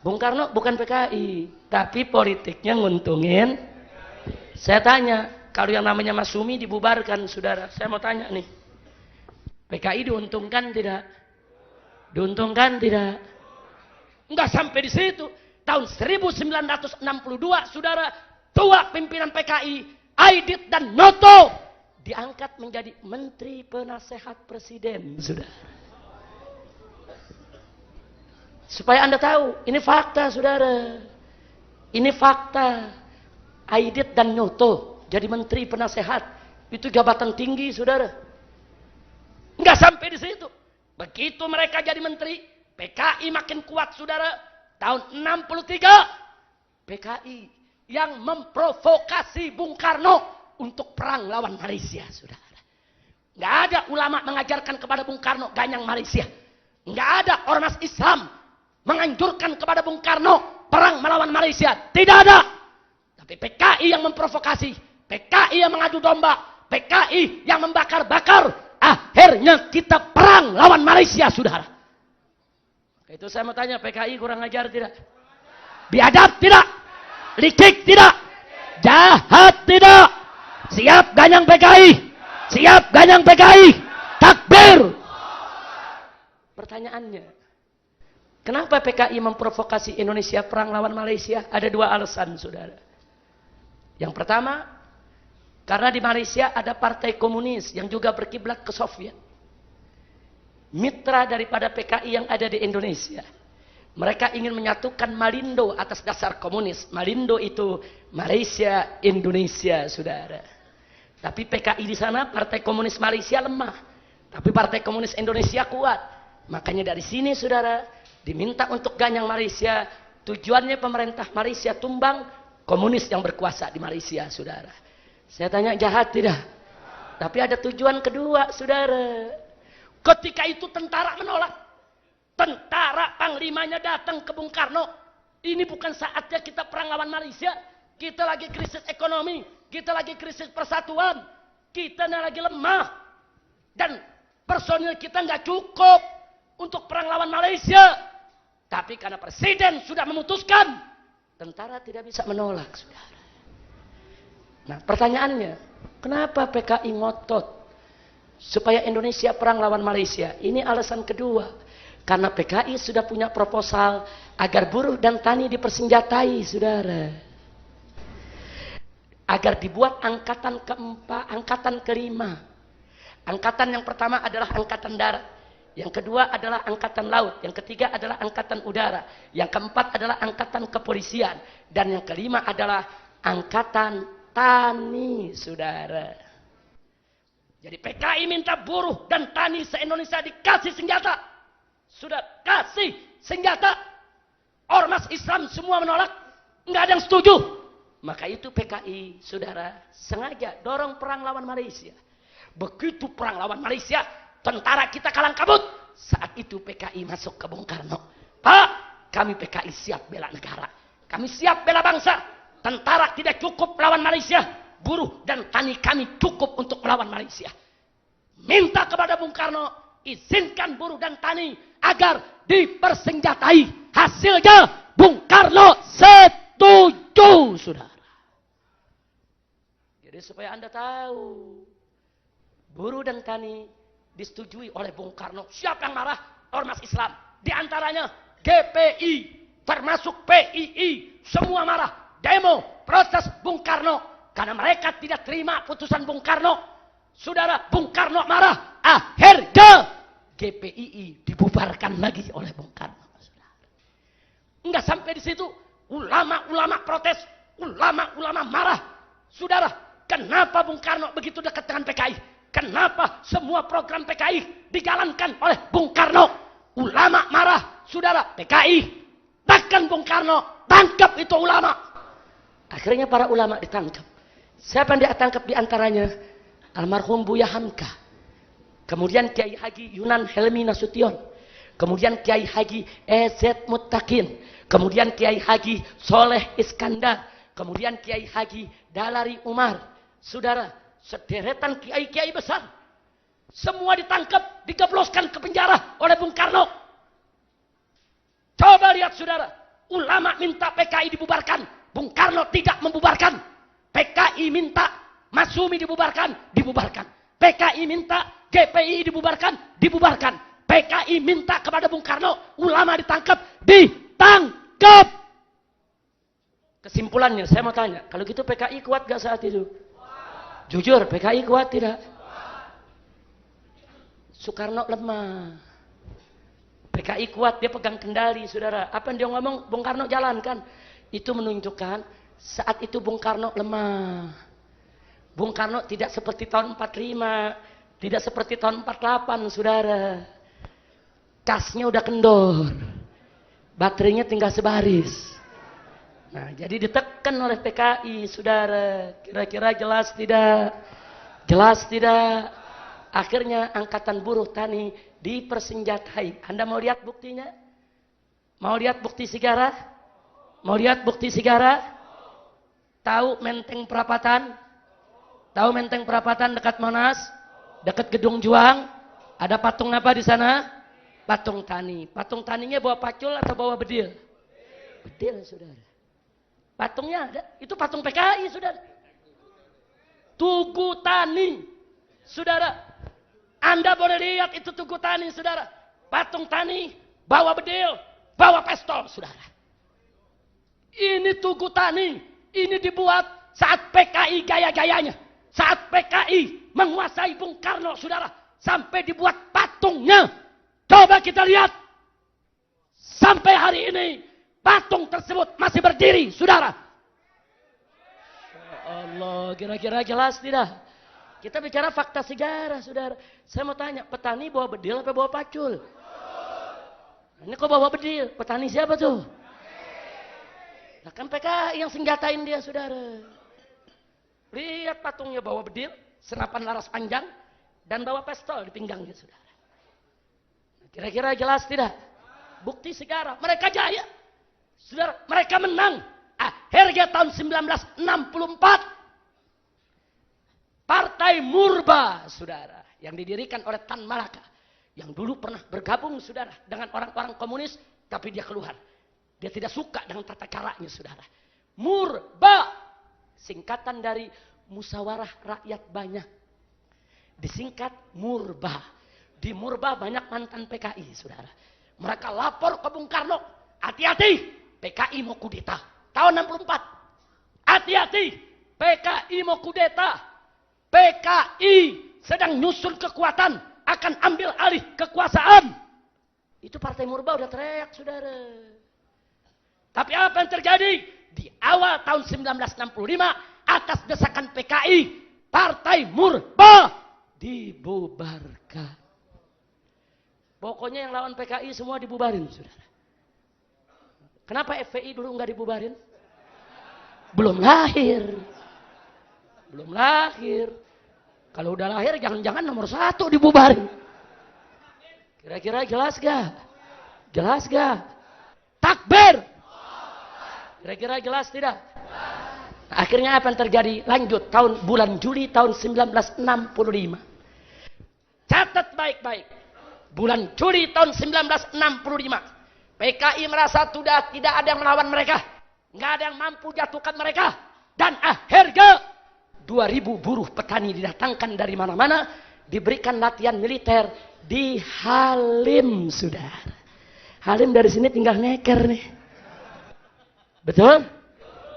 Bung Karno bukan PKI, tapi politiknya nguntungin. Saya tanya, kalau yang namanya Masyumi dibubarkan, saudara, saya mau tanya nih, PKI diuntungkan tidak? Diuntungkan tidak? Enggak sampai di situ. Tahun 1962, saudara, 2 pimpinan PKI, Aidit dan Noto, diangkat menjadi Menteri Penasehat Presiden, saudara. Supaya Anda tahu, ini fakta, saudara. Ini fakta. Aidit dan Noto jadi Menteri Penasehat. Itu jabatan tinggi, saudara. Enggak sampai di situ. Begitu mereka jadi menteri, PKI makin kuat, saudara. Tahun 63, PKI yang memprovokasi Bung Karno untuk perang lawan Malaysia, saudara. Nggak ada ulama mengajarkan kepada Bung Karno ganyang Malaysia. Nggak ada ormas Islam menganjurkan kepada Bung Karno perang melawan Malaysia. Tidak ada. Tapi PKI yang memprovokasi, PKI yang mengadu domba, PKI yang membakar-bakar. Akhirnya kita perang lawan Malaysia, saudara. Itu saya mau tanya, PKI kurang ajar tidak? Biadab tidak. Licik tidak. Jahat tidak. Siap ganyang PKI. Siap ganyang PKI. Takbir. Pertanyaannya, kenapa PKI memprovokasi Indonesia perang lawan Malaysia? Ada dua alasan, saudara. Yang pertama, karena di Malaysia ada partai komunis yang juga berkiblat ke Soviet. Mitra daripada PKI yang ada di Indonesia. Mereka ingin menyatukan Malindo atas dasar komunis. Malindo itu Malaysia, Indonesia, saudara. Tapi PKI di sana, Partai Komunis Malaysia lemah. Tapi Partai Komunis Indonesia kuat. Makanya dari sini, saudara, diminta untuk ganyang Malaysia. Tujuannya pemerintah Malaysia tumbang, komunis yang berkuasa di Malaysia, saudara. Saya tanya, jahat tidak? Tapi ada tujuan kedua, saudara. Ketika itu tentara menolak. Tentara panglimanya datang ke Bung Karno. Ini bukan saatnya kita perang lawan Malaysia. Kita lagi krisis ekonomi. Kita lagi krisis persatuan. Kita lagi lemah. Dan personil kita nggak cukup untuk perang lawan Malaysia. Tapi karena presiden sudah memutuskan, tentara tidak bisa menolak, saudara. Nah, pertanyaannya, kenapa PKI ngotot supaya Indonesia perang lawan Malaysia? Ini alasan kedua. Karena PKI sudah punya proposal agar buruh dan tani dipersenjatai, saudara. Agar dibuat angkatan keempat, angkatan kelima. Angkatan yang pertama adalah angkatan darat. Yang kedua adalah angkatan laut. Yang ketiga adalah angkatan udara. Yang keempat adalah angkatan kepolisian. Dan yang kelima adalah angkatan tani, saudara. Jadi PKI minta buruh dan tani se-Indonesia dikasih senjata. Sudah kasih senjata. Ormas Islam semua menolak. Nggak ada yang setuju. Maka itu PKI, saudara, sengaja dorong perang lawan Malaysia. Begitu perang lawan Malaysia, tentara kita kalang kabut. Saat itu PKI masuk ke Bung Karno. Pak, kami PKI siap bela negara. Kami siap bela bangsa. Tentara tidak cukup melawan Malaysia. Buruh dan tani kami cukup untuk melawan Malaysia. Minta kepada Bung Karno, izinkan buruh dan tani agar dipersenjatai. Hasilnya Bung Karno setuju, saudara. Jadi supaya Anda tahu, buruh dan tani disetujui oleh Bung Karno. Siapa yang marah? Ormas Islam. Di antaranya GPI, termasuk PII, semua marah. Demo, protes Bung Karno. Karena mereka tidak terima putusan Bung Karno. Saudara, Bung Karno marah. Akhirnya GPII dibubarkan lagi oleh Bung Karno. Enggak sampai di situ. Ulama-ulama protes. Ulama-ulama marah. Saudara, kenapa Bung Karno begitu dekat dengan PKI? Kenapa semua program PKI dijalankan oleh Bung Karno? Ulama marah. Saudara, PKI tekan Bung Karno. Tangkap itu ulama. Akhirnya para ulama ditangkap. Siapa yang ditangkap di antaranya? Almarhum Buya Hamka. Kemudian Kiai Haji Yunan Helmi Nasution. Kemudian Kiai Haji EZ Muttaqin. Kemudian Kiai Haji Soleh Iskandar. Kemudian Kiai Haji Dalari Umar. Saudara, sederetan kiai-kiai besar. Semua ditangkap, digebloskan ke penjara oleh Bung Karno. Coba lihat, saudara. Ulama minta PKI dibubarkan. Bung Karno tidak membubarkan. PKI minta Masyumi dibubarkan. Dibubarkan. PKI minta GPI dibubarkan, dibubarkan. PKI minta kepada Bung Karno, ulama ditangkap, ditangkap. Kesimpulannya, saya mau tanya, kalau gitu PKI kuat gak saat itu? Jujur, PKI kuat tidak? Soekarno lemah. PKI kuat, dia pegang kendali, saudara. Apa yang dia ngomong, Bung Karno jalankan. Itu menunjukkan saat itu Bung Karno lemah. Bung Karno tidak seperti tahun 45, tidak seperti tahun 48, saudara. Kasnya udah kendor. Baterainya tinggal sebaris. Nah, jadi ditekan oleh PKI, saudara. Kira-kira jelas tidak? Jelas tidak? Akhirnya angkatan buruh tani dipersenjatai. Anda mau lihat buktinya? Mau lihat bukti sigara? Mau lihat bukti sigara? Tahu Menteng Perapatan? Tahu Menteng Perapatan dekat Monas? Dekat Gedung Juang? Ada patung apa di sana? Patung tani. Patung taninya bawa pacul atau bawa bedil? Bedil, saudara. Patungnya ada. Itu patung PKI, saudara. Tugu Tani, saudara. Anda boleh lihat itu Tugu Tani, saudara. Patung Tani, bawa bedil, bawa pistol, saudara. Ini Tugu Tani. Ini dibuat saat PKI gaya-gayanya. Saat PKI menguasai Bung Karno, saudara. Sampai dibuat patungnya. Coba kita lihat. Sampai hari ini, patung tersebut masih berdiri, saudara. Ya Allah, kira-kira jelas tidak? Kita bicara fakta sejarah, saudara. Saya mau tanya, petani bawa bedil apa bawa pacul? Ini kok bawa bedil? Petani siapa tuh? Nah kan PKI yang senjatain dia, saudara. Lihat patungnya bawa bedil, senapan laras panjang, dan bawa pistol di pinggangnya, saudara. Kira-kira jelas tidak? Bukti sejarah, mereka jaya. Saudara, mereka menang. Akhirnya tahun 1964. Partai Murba, saudara. Yang didirikan oleh Tan Malaka. Yang dulu pernah bergabung, saudara. Dengan orang-orang komunis. Tapi dia keluar. Dia tidak suka dengan tata caranya, saudara. Murba. Singkatan dari Musyawarah Rakyat Banyak. Disingkat Murba. Di Murba banyak mantan PKI, saudara. Mereka lapor ke Bung Karno. Hati-hati, PKI mau kudeta. Tahun 64. Hati-hati, PKI mau kudeta. PKI sedang nyusun kekuatan. Akan ambil alih kekuasaan. Itu Partai Murba udah teriak, saudara. Tapi apa yang terjadi? Di awal tahun 1965, atas desakan PKI, Partai Murba dibubarkan. Pokoknya yang lawan PKI semua dibubarin, saudara. Kenapa FPI dulu nggak dibubarin? Belum lahir. Belum lahir. Kalau udah lahir jangan-jangan nomor 1 dibubarin. Kira-kira jelas gak? Jelas gak? Takbir. Kira-kira jelas tidak? Nah, akhirnya apa yang terjadi? Lanjut bulan Juli tahun 1965. Catat baik-baik. Bulan Juli tahun 1965. PKI merasa sudah tidak ada yang melawan mereka. Nggak ada yang mampu jatuhkan mereka. Dan akhirnya 2000 buruh petani didatangkan dari mana-mana. Diberikan latihan militer di Halim, saudara. Halim dari sini tinggal neker nih. Betul?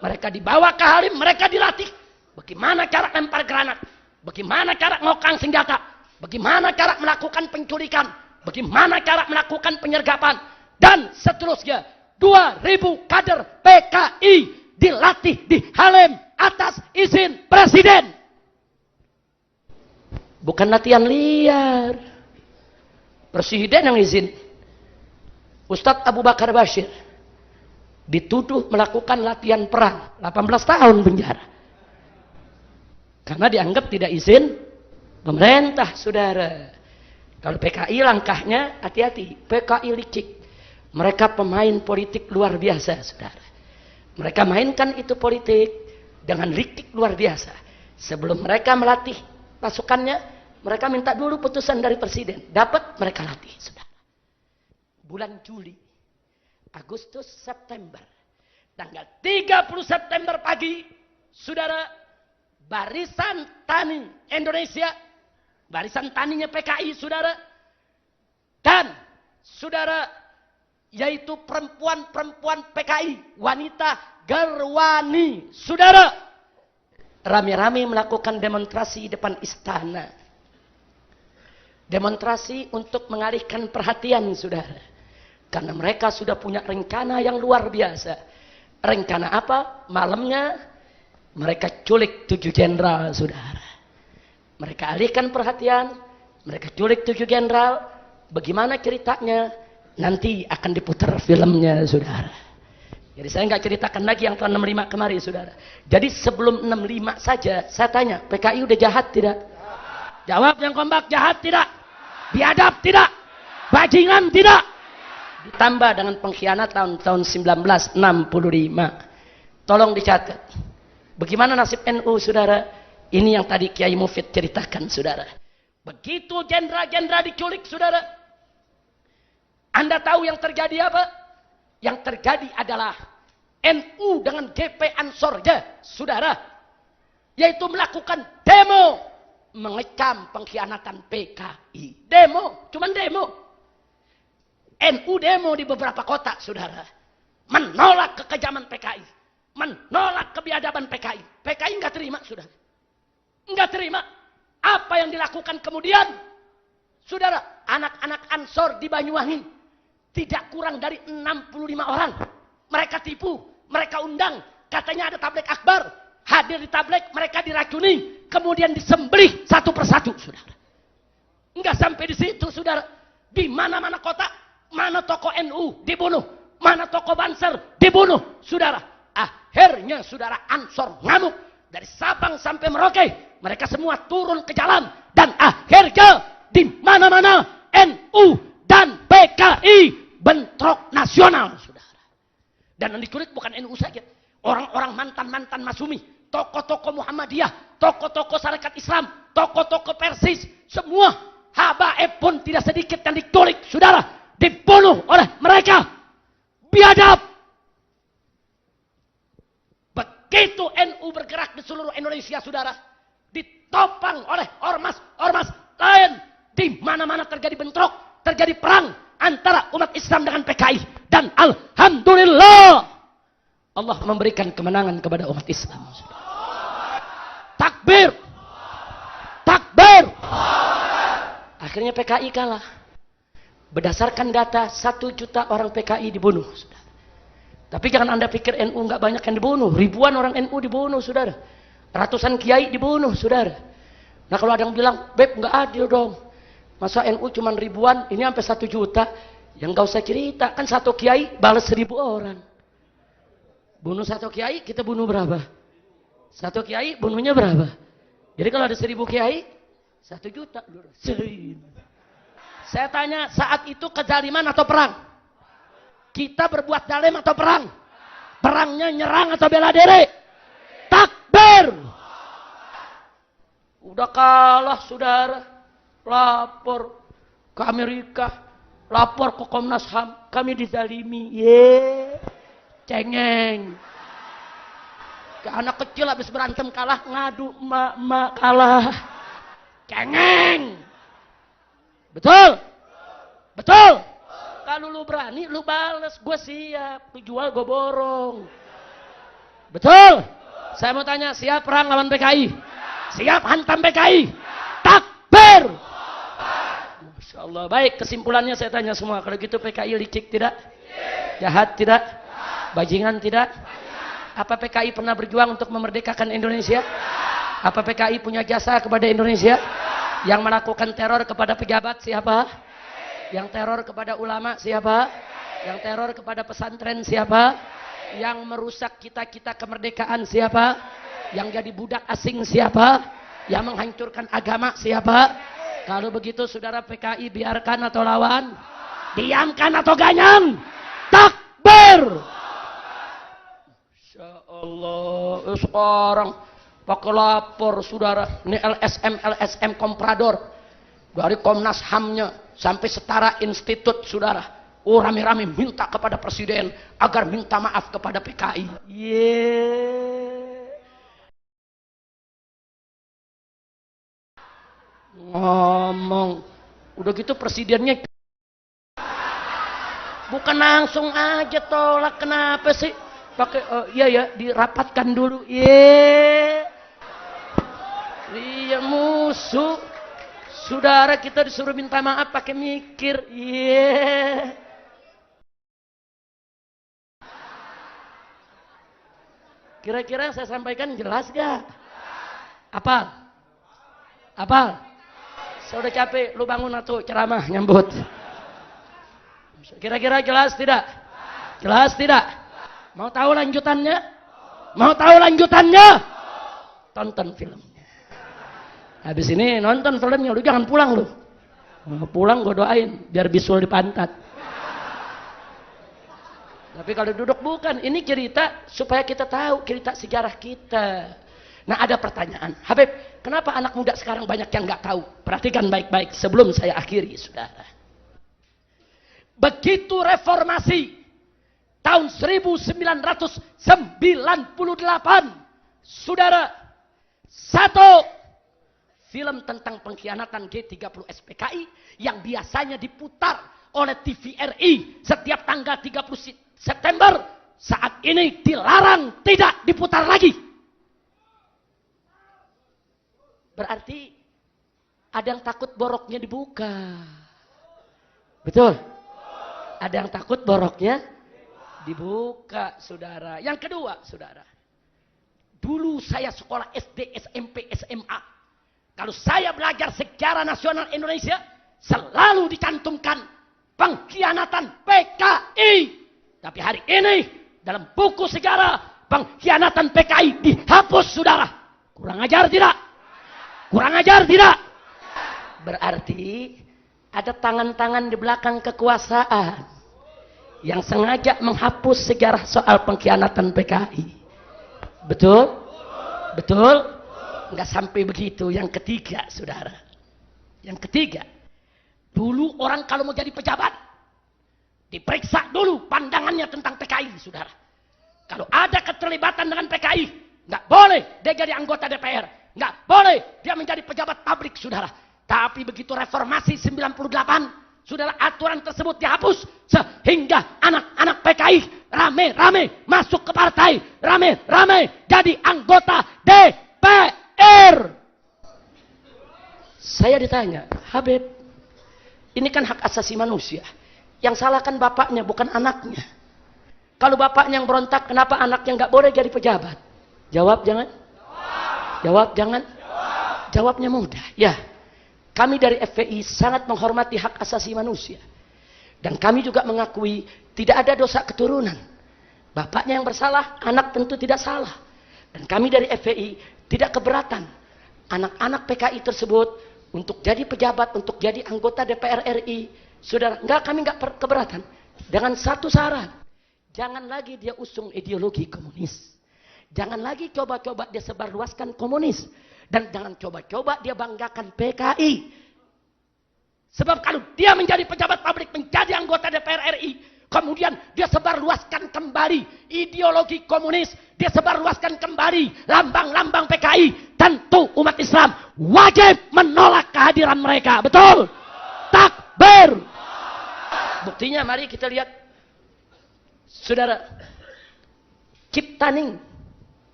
Mereka dibawa ke Halim, mereka dilatih. Bagaimana cara lempar granat. Bagaimana cara ngokang senjata. Bagaimana cara melakukan penculikan. Bagaimana cara melakukan penyergapan. Dan seterusnya. 2000 kader PKI dilatih di Halim atas izin presiden. Bukan latihan liar. Presiden yang izin. Ustadz Abu Bakar Bashir dituduh melakukan latihan perang. 18 tahun penjara. Karena dianggap tidak izin pemerintah, saudara. Kalau PKI langkahnya hati-hati. PKI licik. Mereka pemain politik luar biasa, saudara. Mereka mainkan itu politik dengan licik luar biasa. Sebelum mereka melatih pasukannya, mereka minta dulu putusan dari presiden. Dapat, mereka latih, saudara. Bulan Juli, Agustus, September. Tanggal 30 September pagi, saudara, Barisan Tani Indonesia, barisan taninya PKI, saudara, dan saudara, yaitu perempuan-perempuan PKI, wanita Gerwani, saudara, rame-rame melakukan demonstrasi di depan istana. Demonstrasi untuk mengalihkan perhatian, saudara, karena mereka sudah punya rencana yang luar biasa. Rencana apa? Malamnya mereka culik 7 jenderal, saudara. Mereka alihkan perhatian, mereka culik 7 jenderal. Bagaimana ceritanya? Nanti akan diputar filmnya, saudara. Jadi saya nggak ceritakan lagi yang tahun 65 kemarin, saudara. Jadi sebelum 65 saja, saya tanya, PKI udah jahat tidak? Jawab yang kompak, jahat tidak? Biadab tidak? Bajingan tidak? Ditambah dengan pengkhianatan tahun 1965. Tolong dicatat. Bagaimana nasib NU, saudara? Ini yang tadi Kiai Mufid ceritakan, saudara. Begitu jenderal-jenderal diculik, saudara. Anda tahu yang terjadi apa? Yang terjadi adalah NU dengan GP Ansor ya, saudara, yaitu melakukan demo mengecam pengkhianatan PKI. Demo, cuman demo. NU demo di beberapa kota, saudara, menolak kekejaman PKI, menolak kebiadaban PKI. PKI nggak terima, saudara, nggak terima. Apa yang dilakukan kemudian, saudara? Anak-anak Ansor di Banyuwangi tidak kurang dari 65 orang. Mereka tipu, mereka undang, katanya ada tablek akbar. Hadir di tablek, mereka diracuni, kemudian disembelih satu persatu, saudara. Enggak sampai di situ, saudara. Di mana-mana kota, mana toko NU dibunuh, mana toko Banser dibunuh, saudara. Akhirnya, saudara, Ansor ngamuk. Dari Sabang sampai Merauke, mereka semua turun ke jalan. Dan akhirnya, di mana-mana NU dan PKI bentrok nasional, saudara. Dan yang diculik bukan NU saja. Orang-orang mantan-mantan Masumi, tokoh-tokoh Muhammadiyah, tokoh-tokoh Sarekat Islam, tokoh-tokoh Persis, semua habaib pun tidak sedikit yang diculik, saudara, dibunuh oleh mereka. Biadab. Begitu NU bergerak di seluruh Indonesia, saudara, ditopang oleh ormas-ormas lain. Di mana-mana terjadi bentrok, terjadi perang antara umat Islam dengan PKI. Dan alhamdulillah, Allah memberikan kemenangan kepada umat Islam. Takbir. Takbir. Akhirnya PKI kalah. Berdasarkan data, 1 juta orang PKI dibunuh, saudara. Tapi jangan Anda pikir NU nggak banyak yang dibunuh. Ribuan orang NU dibunuh, saudara. Ratusan kiai dibunuh, saudara. Nah kalau ada yang bilang, Beb nggak adil dong. Masa NU cuma ribuan, ini sampai 1 juta. Yang nggak usah cerita, kan 1 kiai balas 1000 orang. Bunuh 1 kiai, kita bunuh berapa? 1 kiai, bunuhnya berapa? Jadi kalau ada 1000 kiai, 1 juta. Saya tanya, saat itu kezaliman atau perang? Kita berbuat zalim atau perang? Perangnya nyerang atau bela diri? Takbir! Udah kalah, saudara. Lapor ke Amerika. Lapor ke Komnas HAM, kami dizalimi. Cengeng. Ke anak kecil habis berantem kalah, ngadu, mak kalah. Cengeng. Betul? Betul? Kalau lu berani, lu bales, gue siap. Lu jual, gue borong. Betul? Saya mau tanya, siap perang lawan PKI? Siap hantam PKI? Takbir! Masya Allah. Baik, kesimpulannya saya tanya semua. Kalau gitu PKI licik tidak? Jahat tidak? Bajingan tidak? Apa PKI pernah berjuang untuk memerdekakan Indonesia? Apa PKI punya jasa kepada Indonesia? Yang melakukan teror kepada pejabat siapa? Yang teror kepada ulama siapa? Yang teror kepada pesantren siapa? Yang merusak kita-kita kemerdekaan siapa? Yang jadi budak asing siapa? Yang menghancurkan agama siapa? Kalau begitu saudara PKI biarkan atau lawan? Diamkan atau ganyang? Takbir! Masya Allah. Sekarang pakai lapor saudara. Ini LSM Komprador. Dari Komnas HAM-nya sampai setara institut saudara. Oh rame-rame minta kepada presiden agar minta maaf kepada PKI. Ngomong. Udah gitu presidennya bukan langsung aja tolak, kenapa sih? Pakai iya ya, dirapatkan dulu. Iya musuh. Saudara kita disuruh minta maaf pakai mikir. Kira-kira yang saya sampaikan jelas gak? Apa? Saya udah capek, lu bangun atau ceramah nyambut. Kira-kira jelas tidak? Jelas tidak? Mau tahu lanjutannya? Mau tahu lanjutannya? Tonton filmnya. Habis ini nonton filmnya, lu jangan pulang lu. Pulang gue doain biar bisul di pantat. Tapi kalau duduk bukan, ini cerita supaya kita tahu cerita sejarah kita. Nah ada pertanyaan, Habib, kenapa anak muda sekarang banyak yang nggak tahu? Perhatikan baik-baik sebelum saya akhiri, saudara. Begitu reformasi, tahun 1998. Saudara, satu film tentang pengkhianatan G30 SPKI yang biasanya diputar oleh TVRI setiap tanggal 30 September, saat ini dilarang tidak diputar lagi. Berarti ada yang takut boroknya dibuka. Betul? Ada yang takut boroknya dibuka, saudara. Yang kedua, saudara. Dulu saya sekolah SD, SMP, SMA. Kalau saya belajar sejarah nasional Indonesia, selalu dicantumkan pengkhianatan PKI. Tapi hari ini, dalam buku sejarah, pengkhianatan PKI dihapus, saudara. Kurang ajar tidak? Kurang ajar tidak? Berarti ada tangan-tangan di belakang kekuasaan yang sengaja menghapus sejarah soal pengkhianatan PKI. Betul? Betul? Enggak sampai begitu. Yang ketiga, saudara. Yang ketiga, dulu orang kalau mau jadi pejabat, diperiksa dulu pandangannya tentang PKI, saudara. Kalau ada keterlibatan dengan PKI, enggak boleh dia jadi anggota DPR. Enggak boleh dia menjadi pejabat publik, saudara. Tapi begitu reformasi 98, saudara, aturan tersebut dihapus. Sehingga anak-anak PKI rame-rame masuk ke partai. Rame-rame jadi anggota DPR. Saya ditanya, Habib, ini kan hak asasi manusia. Yang salah kan bapaknya, bukan anaknya. Kalau bapaknya yang berontak, kenapa anaknya nggak boleh jadi pejabat? Jawab jangan. Jawab jangan. Jawabnya mudah. Ya, kami dari FPI sangat menghormati hak asasi manusia. Dan kami juga mengakui tidak ada dosa keturunan. Bapaknya yang bersalah, anak tentu tidak salah. Dan kami dari FPI tidak keberatan anak-anak PKI tersebut untuk jadi pejabat, untuk jadi anggota DPR RI. Saudara, kami enggak keberatan. Dengan satu syarat. Jangan lagi dia usung ideologi komunis. Jangan lagi coba-coba dia sebarluaskan komunis. Dan jangan coba-coba dia banggakan PKI. Sebab kalau dia menjadi pejabat publik, menjadi anggota DPR RI, kemudian dia sebarluaskan kembali ideologi komunis, dia sebarluaskan kembali lambang-lambang PKI, tentu umat Islam wajib menolak kehadiran mereka. Betul? Takbir. Buktinya mari kita lihat, saudara. Ciptaning,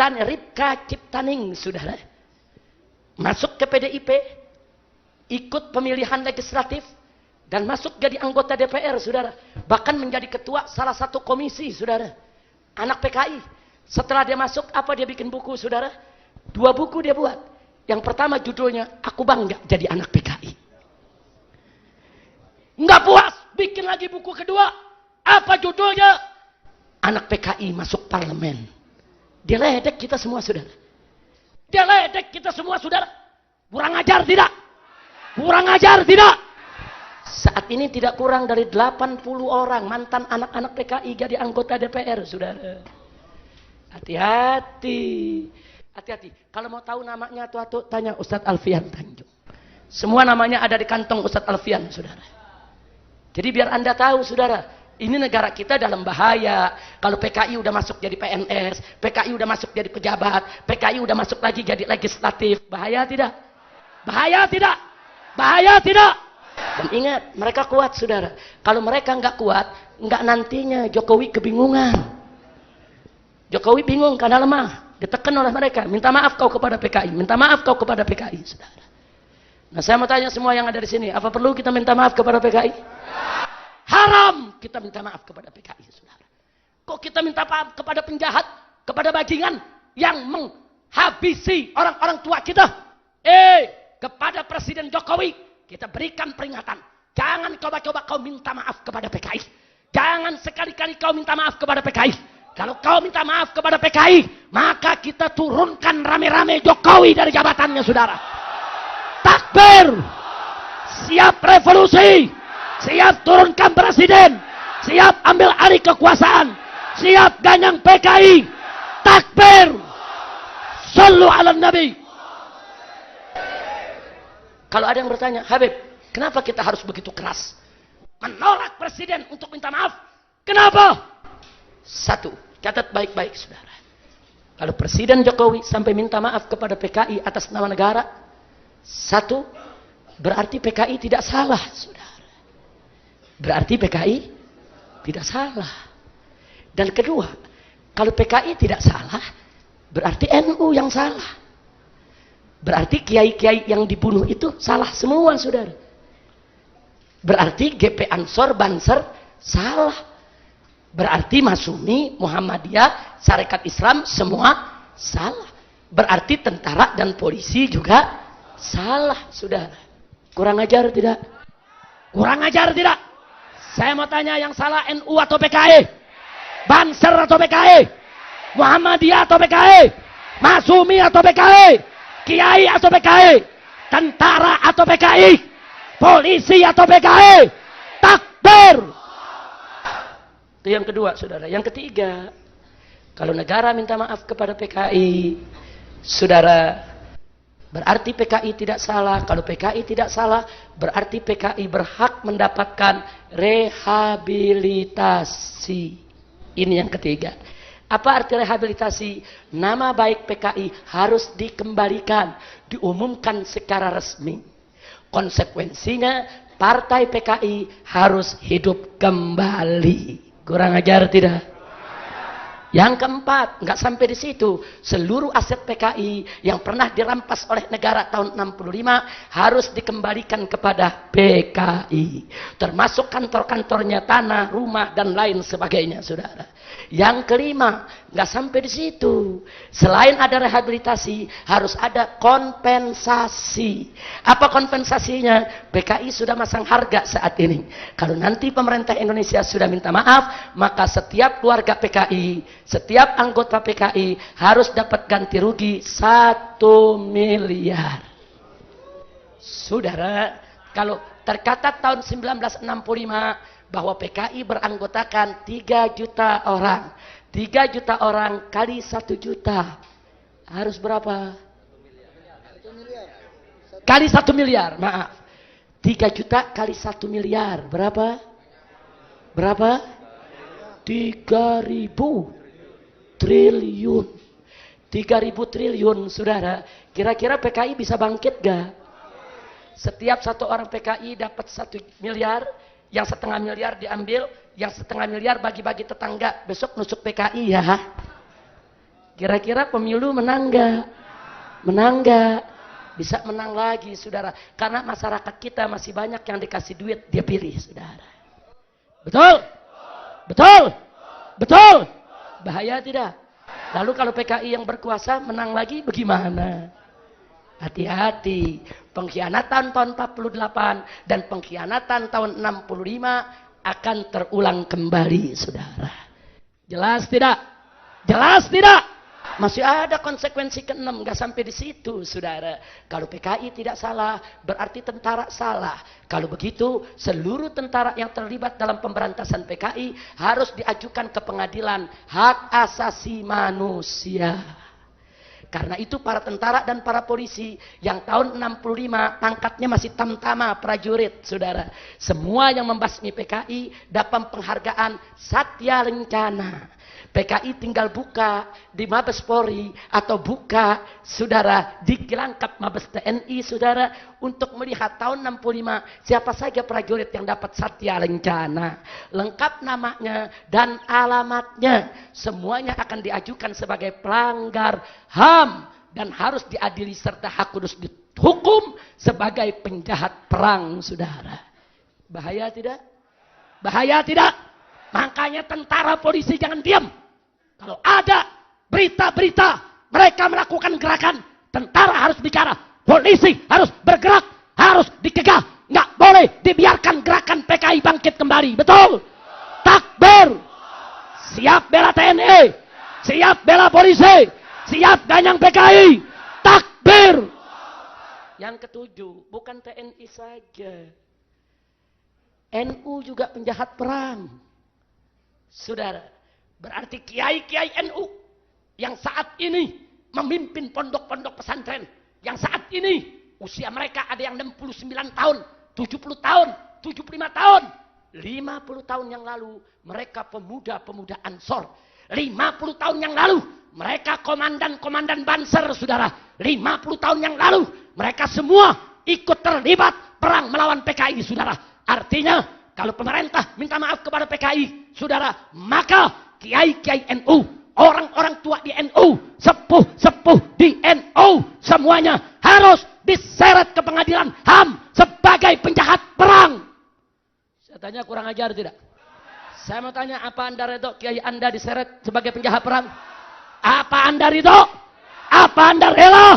Ripka Ciptaning, saudara, masuk ke PDIP, ikut pemilihan legislatif, dan masuk jadi anggota DPR, saudara. Bahkan menjadi ketua salah satu komisi, saudara. Anak PKI. Setelah dia masuk, apa dia bikin buku, saudara? 2 buku dia buat. Yang pertama judulnya, Aku Bangga Jadi Anak PKI. Nggak puas, bikin lagi buku kedua. Apa judulnya? Anak PKI Masuk Parlemen. Dia ledek kita semua, saudara. Dia ledek kita semua, saudara. Kurang ajar tidak? Kurang ajar tidak? Saat ini tidak kurang dari 80 orang mantan anak-anak PKI jadi anggota DPR, saudara. Hati-hati. Hati-hati. Kalau mau tahu namanya tuh tanya Ustadz Alfian Tanjung. Semua namanya ada di kantong Ustadz Alfian, saudara. Jadi biar Anda tahu, saudara. Ini negara kita dalam bahaya. Kalau PKI udah masuk jadi PNS, PKI udah masuk jadi pejabat, PKI udah masuk lagi jadi legislatif. Bahaya tidak? Bahaya tidak? Bahaya tidak? Dan ingat, mereka kuat, saudara. Kalau mereka nggak kuat, nggak nantinya Jokowi kebingungan. Jokowi bingung karena lemah. Ditekan oleh mereka. Minta maaf kau kepada PKI. Minta maaf kau kepada PKI, saudara. Nah, saya mau tanya semua yang ada di sini. Apa perlu kita minta maaf kepada PKI? Haram kita minta maaf kepada PKI, saudara. Kok kita minta maaf kepada penjahat, kepada bajingan yang menghabisi orang-orang tua kita? Kepada Presiden Jokowi, kita berikan peringatan. Jangan coba-coba kau minta maaf kepada PKI. Jangan sekali-kali kau minta maaf kepada PKI. Kalau kau minta maaf kepada PKI, maka kita turunkan rame-rame Jokowi dari jabatannya, saudara. Takbir. Siap revolusi. Siap turunkan presiden. Siap ambil alih kekuasaan. Siap ganyang PKI. Takbir. Sallu ala Nabi. Kalau ada yang bertanya, Habib, kenapa kita harus begitu keras menolak presiden untuk minta maaf? Kenapa? Satu, catat baik-baik saudara. Kalau Presiden Jokowi sampai minta maaf kepada PKI atas nama negara, satu, berarti PKI tidak salah saudara. Berarti PKI tidak salah. Dan kedua, kalau PKI tidak salah, berarti NU yang salah. Berarti kiai-kiai yang dibunuh itu salah semua saudara. Berarti GP Ansor Banser salah. Berarti Masumi, Muhammadiyah, Sarekat Islam semua salah. Berarti tentara dan polisi juga salah saudara. Kurang ajar tidak? Kurang ajar tidak? Saya mau tanya, yang salah NU atau PKI? Banser atau PKI? Muhammadiyah atau PKI? Masumi atau PKI? Kiai atau PKI? Tentara atau PKI? Polisi atau PKI? Takbir! Itu yang kedua saudara. Yang ketiga, kalau negara minta maaf kepada PKI, saudara, berarti PKI tidak salah. Kalau PKI tidak salah, berarti PKI berhak mendapatkan rehabilitasi. Ini yang ketiga. Apa arti rehabilitasi? Nama baik PKI harus dikembalikan, diumumkan secara resmi. Konsekuensinya, partai PKI harus hidup kembali. Kurang ajar tidak? Yang keempat, nggak sampai di situ. Seluruh aset PKI yang pernah dirampas oleh negara tahun 65 harus dikembalikan kepada PKI. Termasuk kantor-kantornya, tanah, rumah, dan lain sebagainya, saudara. Yang kelima, nggak sampai di situ. Selain ada rehabilitasi, harus ada kompensasi. Apa kompensasinya? PKI sudah masang harga saat ini. Kalau nanti pemerintah Indonesia sudah minta maaf, maka setiap keluarga PKI, setiap anggota PKI harus dapat ganti rugi 1 miliar. Saudara, kalau tercatat tahun 1965 bahwa PKI beranggotakan 3 juta orang. 3 juta orang kali 1 juta. Harus berapa? Kali 1 miliar, maaf. 3 juta kali 1 miliar. Berapa? Berapa? 3.000 triliun. 3.000 triliun, saudara. Kira-kira PKI bisa bangkit gak? Setiap satu orang PKI dapat 1 miliar, yang 1,5 miliar diambil, yang 1,5 miliar bagi-bagi tetangga, besok nusuk PKI ya. Kira-kira pemilu menang gak? Menang gak? Bisa menang lagi, saudara. Karena masyarakat kita masih banyak yang dikasih duit, dia pilih, saudara. Betul? Betul? Betul? Bahaya tidak? Lalu kalau PKI yang berkuasa menang lagi bagaimana? Hati-hati. Pengkhianatan tahun 48 dan pengkhianatan tahun 65 akan terulang kembali, saudara. Jelas tidak? Jelas tidak? Masih ada konsekuensi ke-6, nggak sampai di situ, saudara. Kalau PKI tidak salah, berarti tentara salah. Kalau begitu, seluruh tentara yang terlibat dalam pemberantasan PKI harus diajukan ke pengadilan hak asasi manusia. Karena itu para tentara dan para polisi yang tahun 65 pangkatnya masih tamtama prajurit, saudara. Semua yang membasmi PKI dapat penghargaan Satya Lencana. PKI tinggal buka di Mabes Polri atau buka, saudara, di Kilangkap Mabes TNI, saudara, untuk melihat tahun 65 siapa saja prajurit yang dapat Satya Lencana. Lengkap namanya dan alamatnya. Semuanya akan diajukan sebagai pelanggar HAM dan harus diadili serta harus dihukum sebagai penjahat perang, saudara. Bahaya tidak? Bahaya tidak? Makanya tentara polisi jangan diam. Kalau ada berita-berita mereka melakukan gerakan, tentara harus bicara, polisi harus bergerak, harus dicegah. Nggak boleh dibiarkan gerakan PKI bangkit kembali. Betul? Takbir. Siap bela TNI, siap bela polisi, siap ganyang PKI. Takbir. Yang ketujuh, bukan TNI saja. NU juga penjahat perang. Saudara, berarti kiai-kiai NU yang saat ini memimpin pondok-pondok pesantren, yang saat ini usia mereka ada yang 69 tahun, 70 tahun, 75 tahun. 50 tahun yang lalu mereka pemuda-pemuda Ansor. 50 tahun yang lalu mereka komandan-komandan Banser, saudara. 50 tahun yang lalu mereka semua ikut terlibat perang melawan PKI, saudara. Artinya kalau pemerintah minta maaf kepada PKI, saudara, maka kiai-kiai NU, orang-orang tua di NU, sepuh-sepuh di NU, semuanya harus diseret ke pengadilan HAM sebagai penjahat perang. Saya tanya, kurang ajar tidak? Saya mau tanya, apa Anda redho kiai Anda diseret sebagai penjahat perang? Apa Anda ridho? Apa Anda rela?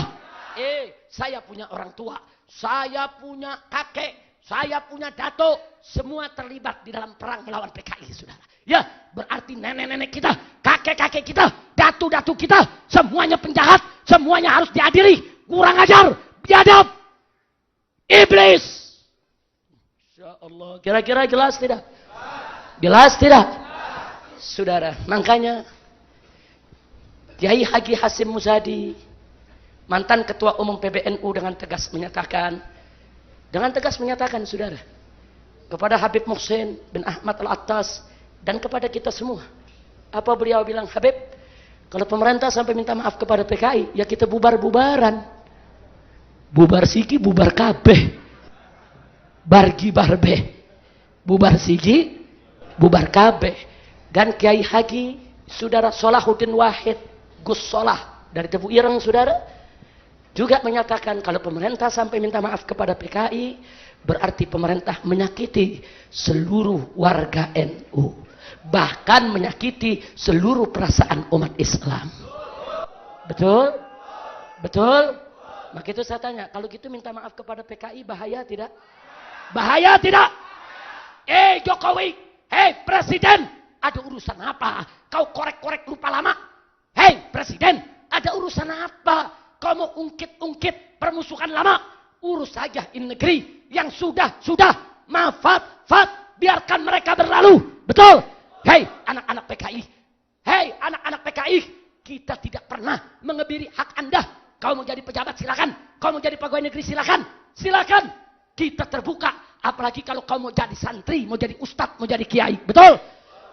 Saya punya orang tua, saya punya kakek, saya punya datuk, semua terlibat di dalam perang melawan PKI, saudara. Ya, berarti nenek-nenek kita, kakek-kakek kita, datu-datu kita, semuanya penjahat, semuanya harus diadili. Kurang ajar, biadab, iblis. Insya Allah, kira-kira jelas tidak? Jelas tidak? Saudara, makanya Kiai Haji Hasyim Muzadi, mantan ketua umum PBNU, dengan tegas menyatakan, saudara, kepada Habib Muhsin bin Ahmad Al-Attas dan kepada kita semua. Apa beliau bilang? Habib, kalau pemerintah sampai minta maaf kepada PKI, ya kita bubar-bubaran. Bubar siki, bubar kabeh. Bargi barbe. Bubar siki, bubar kabeh. Dan Kiai Haji, saudara Solahuddin Wahid, Gus Solah dari Tebu Ireng, saudara, juga menyatakan kalau pemerintah sampai minta maaf kepada PKI, berarti pemerintah menyakiti seluruh warga NU. Bahkan menyakiti seluruh perasaan umat Islam. Betul? Betul? Maka itu saya tanya, kalau gitu minta maaf kepada PKI bahaya tidak? Bahaya tidak? Jokowi, Presiden, ada urusan apa? Kau korek-korek lupa lama? Presiden, ada urusan apa? Kau mau ungkit-ungkit permusuhan lama? Urus saja in negeri yang sudah. Fat, biarkan mereka berlalu. Betul? Anak-anak PKI. Anak-anak PKI. Kita tidak pernah mengebiri hak Anda. Kau mau jadi pejabat, silakan. Kau mau jadi pegawai negeri, silakan. Silakan. Kita terbuka. Apalagi kalau kau mau jadi santri, mau jadi ustadz, mau jadi kiai. Betul?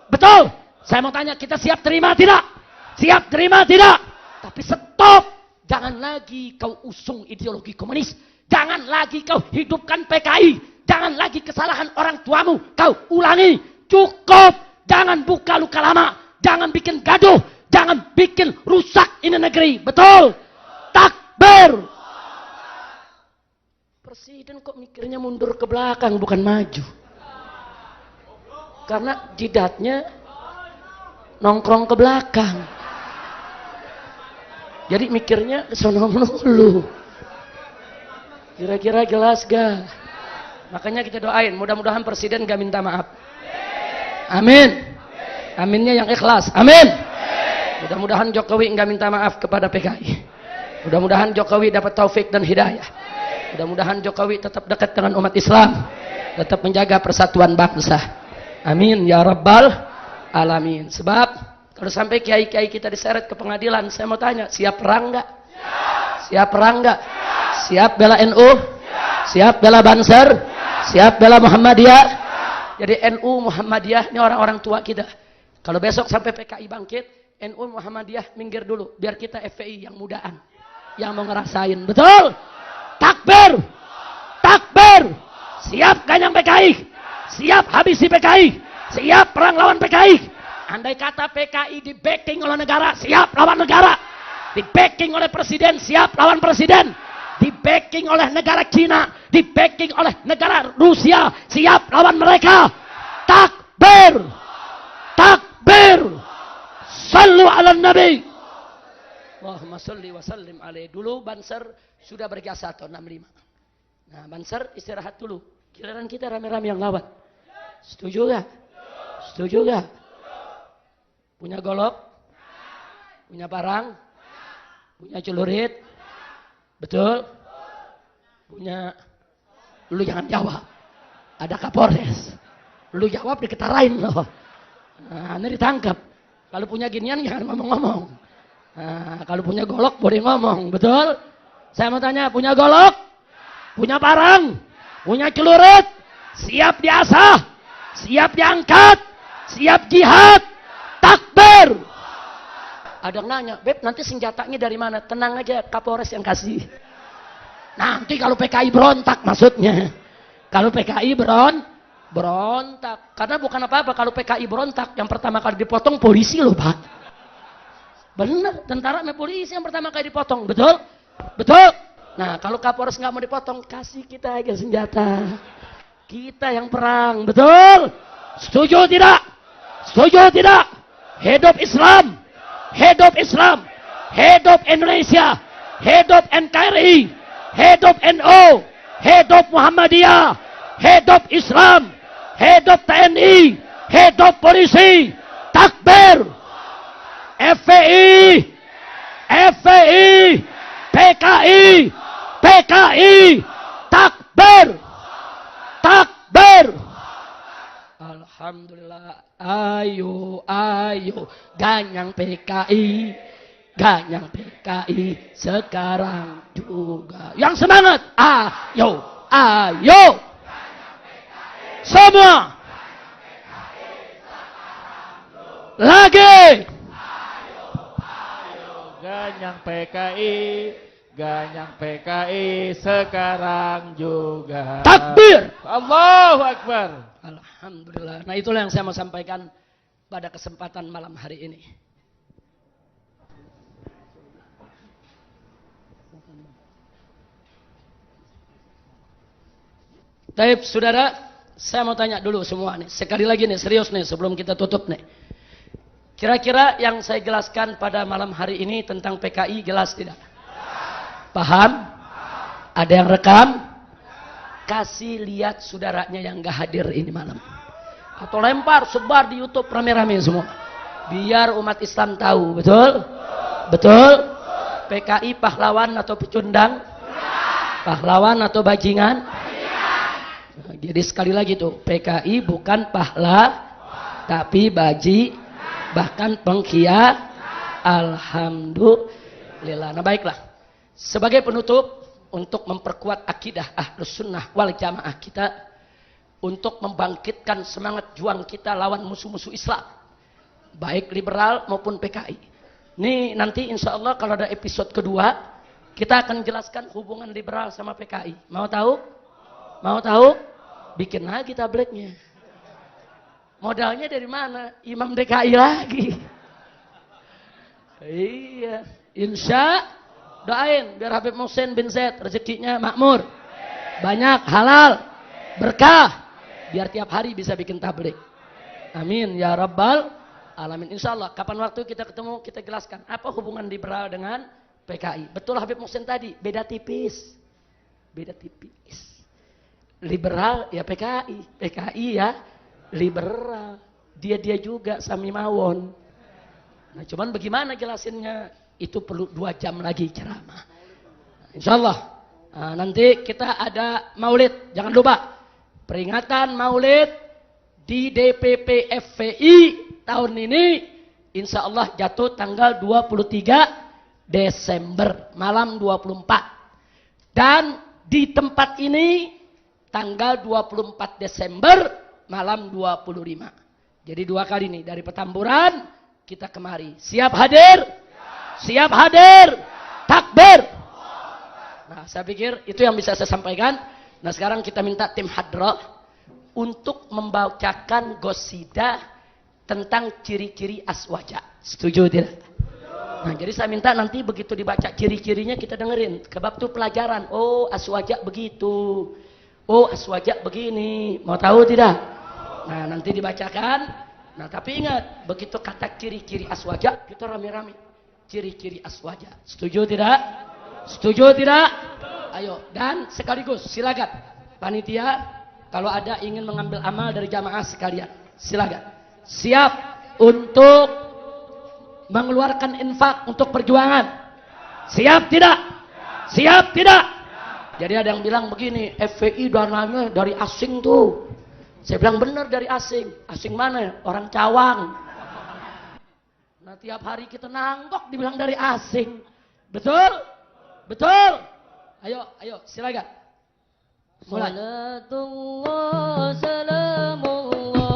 Betul? Saya mau tanya, kita siap terima tidak? Siap terima tidak? Tapi stop. Jangan lagi kau usung ideologi komunis. Jangan lagi kau hidupkan PKI. Jangan lagi kesalahan orang tuamu kau ulangi. Cukup. Jangan buka luka lama. Jangan bikin gaduh. Jangan bikin rusak ini negeri. Betul? Takbir. Presiden kok mikirnya mundur ke belakang bukan maju. Karena jidatnya nongkrong ke belakang. Jadi mikirnya sono dulu. Kira-kira jelas gak? Makanya kita doain, mudah-mudahan presiden gak minta maaf. Amin. Aminnya yang ikhlas. Amin. Mudah-mudahan Jokowi gak minta maaf kepada PKI. Mudah-mudahan Jokowi dapat taufik dan hidayah. Mudah-mudahan Jokowi tetap dekat dengan umat Islam. Tetap menjaga persatuan bangsa. Amin ya rabbal alamin. Sebab kalau sampai kiai-kiai kita diseret ke pengadilan, saya mau tanya, siap perang enggak? Siap perang enggak? Siap bela NU? Siap bela Banser? Siap bela Muhammadiyah? Jadi NU Muhammadiyah ini orang-orang tua kita. Kalau besok sampai PKI bangkit, NU Muhammadiyah minggir dulu, biar kita FPI yang mudaan, yang mau ngerasain. Betul? Takbir! Takbir! Siap ganyang PKI? Siap habisi PKI? Siap perang lawan PKI? Andai kata PKI di backing oleh negara, siap lawan negara. Di backing oleh presiden, siap lawan presiden. Di backing oleh negara Cina, di backing oleh negara Rusia, siap lawan mereka. Takbir! Takbir! Sallu ala Nabi. Allahumma salli wa sallim alaihi. Dulu Banser sudah berjasa tahun 65. Nah, Banser istirahat dulu. Giliran kita rame-rame yang lawan. Setuju gak? Setuju gak? Punya golok? Punya parang? Punya celurit? Betul? Punya? Lu jangan jawab. Ada Kapolres. Lu jawab diketarain loh. Nah, ini ditangkap. Kalau punya ginian jangan ngomong-ngomong. Nah, kalau punya golok boleh ngomong. Betul? Saya mau tanya, punya golok? Punya parang? Punya celurit? Siap diasah? Siap diangkat. Siap jihad. Takbir. Ada yang nanya, Beb nanti senjatanya dari mana? Tenang aja, Kapolres yang kasih. Nanti kalau PKI berontak maksudnya. Kalau PKI berontak. Karena bukan apa-apa kalau PKI berontak. Yang pertama kali dipotong polisi loh Pak. Benar, tentara sama polisi yang pertama kali dipotong. Betul? Betul? Nah kalau Kapolres nggak mau dipotong, kasih kita aja senjata. Kita yang perang. Betul? Setuju tidak? Setuju tidak? Hidup Islam. Hidup Islam. Hidup Indonesia. Hidup NKRI. Hidup NU. Hidup Muhammadiyah. Hidup Islam. Hidup TNI. Hidup polisi. Takbir. FPI. FPI. PKI. PKI. Takbir. Takbir. Alhamdulillah. Ayo, ayo. Ganyang PKI. Ganyang PKI. Sekarang juga. Yang semangat. Ayo, ayo. Semua. Lagi. Ganyang PKI, ganyang PKI sekarang juga. Takbir. Allahu Akbar. Alhamdulillah. Nah itulah yang saya mau sampaikan pada kesempatan malam hari ini. Baik, saudara, saya mau tanya dulu semua nih. Sekali lagi nih, serius nih sebelum kita tutup nih. Kira-kira yang saya jelaskan pada malam hari ini tentang PKI jelas tidak? Paham? Ada yang rekam? Kasih lihat saudaranya yang gak hadir ini malam. Atau lempar, sebar di YouTube rame-rame semua. Biar umat Islam tahu, betul? Betul? PKI pahlawan atau pecundang? Pahlawan atau bajingan? Nah, jadi sekali lagi tuh, PKI bukan tapi bahkan pengkhianat. Alhamdulillah. Nah baiklah. Sebagai penutup, untuk memperkuat akidah Ahlus Sunnah wal Jamaah kita, untuk membangkitkan semangat juang kita lawan musuh-musuh Islam, baik liberal maupun PKI. Ini nanti insya Allah kalau ada episode kedua, kita akan jelaskan hubungan liberal sama PKI. Mau tahu? Mau tahu? Bikin lagi tabletnya. Modalnya dari mana? Imam DKI lagi. Iya. Insya doain biar Habib Muhsin bin Zaid rezekinya makmur. Banyak halal. Berkah. Biar tiap hari bisa bikin tablik. Amin. Ya Rabbal Alamin. Insya Allah. Kapan waktu kita ketemu kita jelaskan. Apa hubungan liberal dengan PKI. Betul Habib Muhsin tadi. Beda tipis. Beda tipis. Liberal ya PKI. PKI ya liberal, dia juga Sami Mawon. Nah, cuman bagaimana jelasinnya? Itu perlu 2 jam lagi ceramah. Insya Allah. Nah, nanti kita ada maulid, jangan lupa peringatan maulid di DPP FPI tahun ini. Insya Allah jatuh tanggal 23 Desember malam 24. Dan di tempat ini tanggal 24 Desember malam 25. Jadi 2 kali nih. Dari Petamburan kita kemari. Siap hadir? Siap hadir? Takbir. Nah saya pikir itu yang bisa saya sampaikan. Nah sekarang kita minta tim hadroh untuk membacakan gosidah tentang ciri-ciri aswaja. Setuju tidak? Nah jadi saya minta nanti begitu dibaca ciri-cirinya kita dengerin. Kebab itu pelajaran. Oh aswaja begitu. Oh aswaja begini. Mau tahu tidak? Nah nanti dibacakan. Nah tapi ingat, begitu kata ciri-ciri aswaja, kita rame-rame. Ciri-ciri aswaja. Setuju tidak? Setuju tidak? Ayo. Dan sekaligus silakan panitia kalau ada ingin mengambil amal dari jamaah sekalian, silakan. Siap untuk mengeluarkan infak untuk perjuangan? Siap tidak? Siap tidak? Jadi ada yang bilang begini, FPI dananya dari asing tuh. Saya bilang benar dari asing. Asing mana? Orang Cawang. Nah tiap hari kita nanggok dibilang dari asing. Betul? Betul? Ayo silakan. Mulai. Salatullah salamullah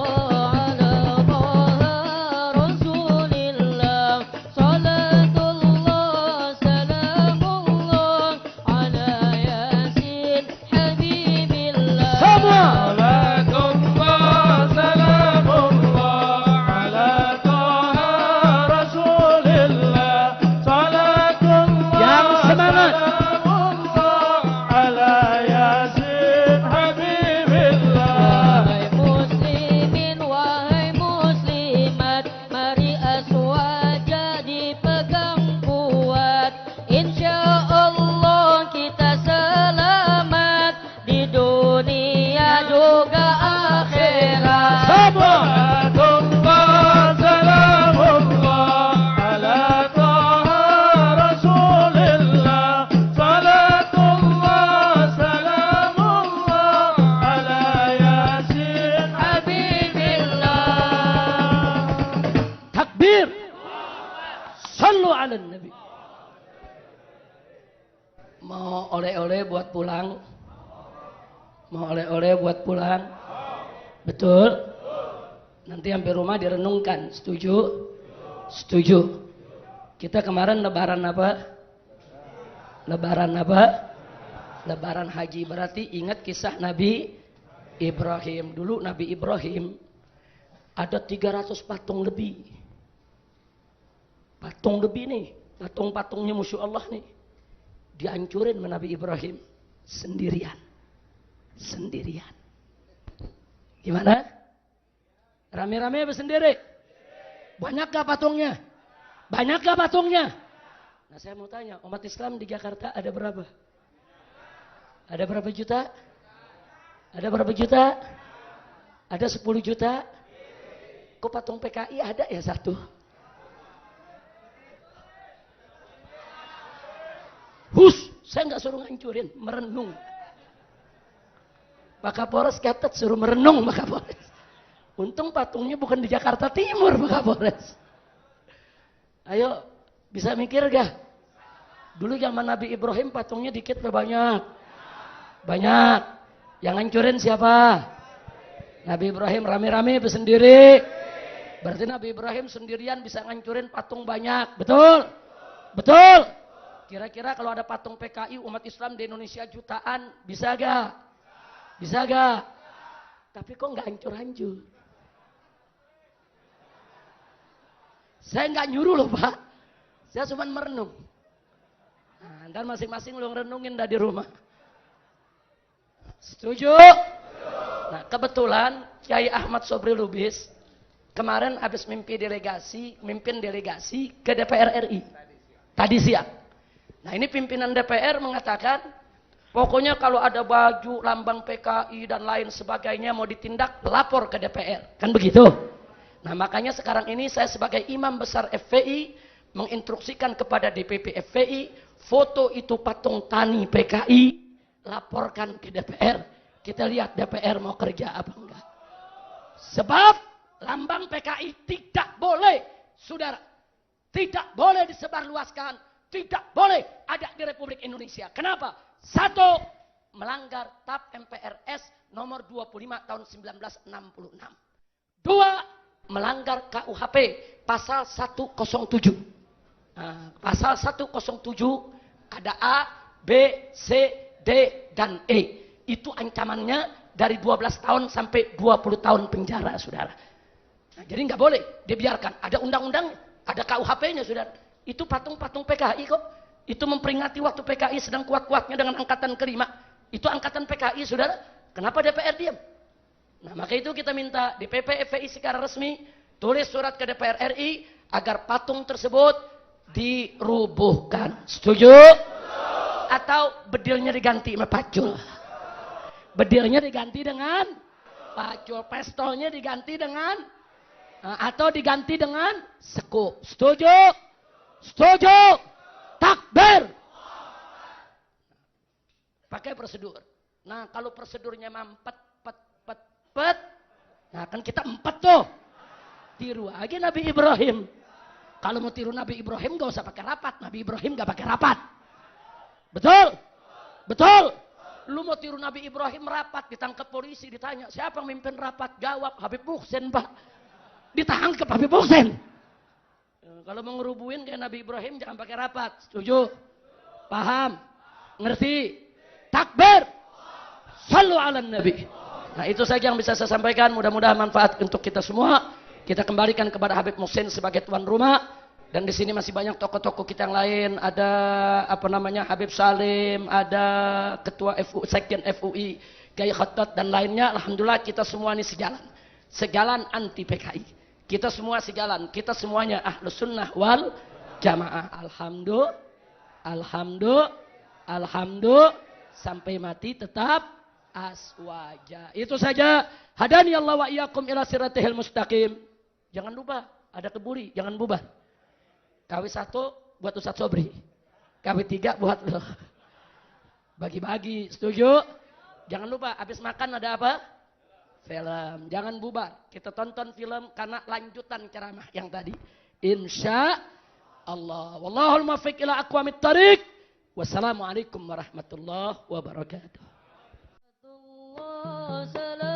Mau oleh-oleh buat pulang? Mau oleh-oleh buat pulang? Betul? Nanti sampai rumah direnungkan. Setuju? Setuju. Kita kemarin lebaran apa? Lebaran apa? Lebaran haji. Berarti ingat kisah Nabi Ibrahim. Dulu Nabi Ibrahim ada 300 patung lebih. Patung lebih nih. Patung-patungnya Masya Allah nih. Dihancurin sama Nabi Ibrahim. Sendirian. Sendirian. Gimana? Rame-rame apa sendiri? Banyak gak patungnya? Banyak gak patungnya? Nah saya mau tanya, umat Islam di Jakarta ada berapa? Ada berapa juta? Ada berapa juta? Ada 10 juta? Kok patung PKI ada ya satu? Saya nggak suruh ngancurin, merenung. Pak Kapolres catat suruh merenung Pak Kapolres. Untung patungnya bukan di Jakarta Timur Pak Kapolres. Ayo, bisa mikir gak? Dulu zaman Nabi Ibrahim patungnya dikit atau banyak? Banyak. Yang ngancurin siapa? Nabi Ibrahim rame-rame sendiri. Berarti Nabi Ibrahim sendirian bisa ngancurin patung banyak. Betul? Betul? Kira-kira kalau ada patung PKI umat Islam di Indonesia jutaan, bisa gak? Bisa gak? Tapi kok gak hancur-hancur? Saya gak nyuruh loh Pak. Saya cuma merenung. Nah, dan masing-masing lu ngerenungin dah di rumah. Setuju? Nah kebetulan Kiai Ahmad Sobri Lubis kemarin habis mimpin delegasi ke DPR RI. Tadi siang. Nah ini pimpinan DPR mengatakan, pokoknya kalau ada baju lambang PKI dan lain sebagainya mau ditindak, lapor ke DPR. Kan begitu? Nah makanya sekarang ini saya sebagai imam besar FPI, menginstruksikan kepada DPP FPI, foto itu patung tani PKI, laporkan ke DPR. Kita lihat DPR mau kerja apa enggak. Sebab lambang PKI tidak boleh, saudara, tidak boleh disebarluaskan. Tidak boleh ada di Republik Indonesia. Kenapa? 1. Melanggar TAP MPRS nomor 25 tahun 1966. 2. Melanggar KUHP pasal 107. Nah, pasal 107 ada A, B, C, D, dan E. Itu ancamannya dari 12 tahun sampai 20 tahun penjara, saudara. Nah, jadi nggak boleh dibiarkan. Ada undang-undang, ada KUHP-nya, saudara. Itu patung-patung PKI kok. Itu memperingati waktu PKI sedang kuat-kuatnya dengan angkatan kelima. Itu angkatan PKI, saudara. Kenapa DPR diam? Nah, maka itu kita minta DPP FPI secara resmi tulis surat ke DPR RI agar patung tersebut dirubuhkan. Setuju? Atau bedilnya diganti sama pacul. Bedilnya diganti dengan pacul. Pistolnya diganti dengan atau diganti dengan sekop. Setuju? Setuju? Takbir. Pakai prosedur. Nah, kalau prosedurnya mampet, pet. Nah, kan kita empat tuh. Tiru aja Nabi Ibrahim. Kalau mau tiru Nabi Ibrahim gak usah pakai rapat. Nabi Ibrahim gak pakai rapat. Betul? Betul? Lu mau tiru Nabi Ibrahim rapat, ditangkap polisi, ditanya, siapa yang mimpin rapat? Jawab, Habib Muhsin, Pak. Ditangkap Habib Muhsin. Kalau mau ngerubuhin kayak Nabi Ibrahim jangan pakai rapat. Setuju? Paham? Ngerti? Takbir. Sallu ala Nabi. Nah itu saja yang bisa saya sampaikan. Mudah-mudahan manfaat untuk kita semua. Kita kembalikan kepada Habib Muhsin sebagai tuan rumah. Dan di sini masih banyak tokoh-tokoh kita yang lain. Ada Habib Salim. Ada Ketua Sekjen FUI. Kiai Khattat dan lainnya. Alhamdulillah kita semua ini sejalan. Sejalan anti PKI. Kita semua sejalan, kita semuanya ahlus sunnah wal jamaah. Alhamdulillah, sampai mati tetap aswaja. Itu saja. Hadani Allah wa iyyakum ila siratal mustaqim. Jangan lupa, ada keburi, jangan bubar. KW 1 buat Ustadz Sobri. KW 3 buat lo. Bagi-bagi, setuju? Jangan lupa, habis makan ada apa? Film. Jangan bubar. Kita tonton film karena lanjutan ceramah yang tadi. Insya Allah. Wallahul muwaffiq ila aqwamit thariq. Wassalamualaikum warahmatullahi wabarakatuh. Salam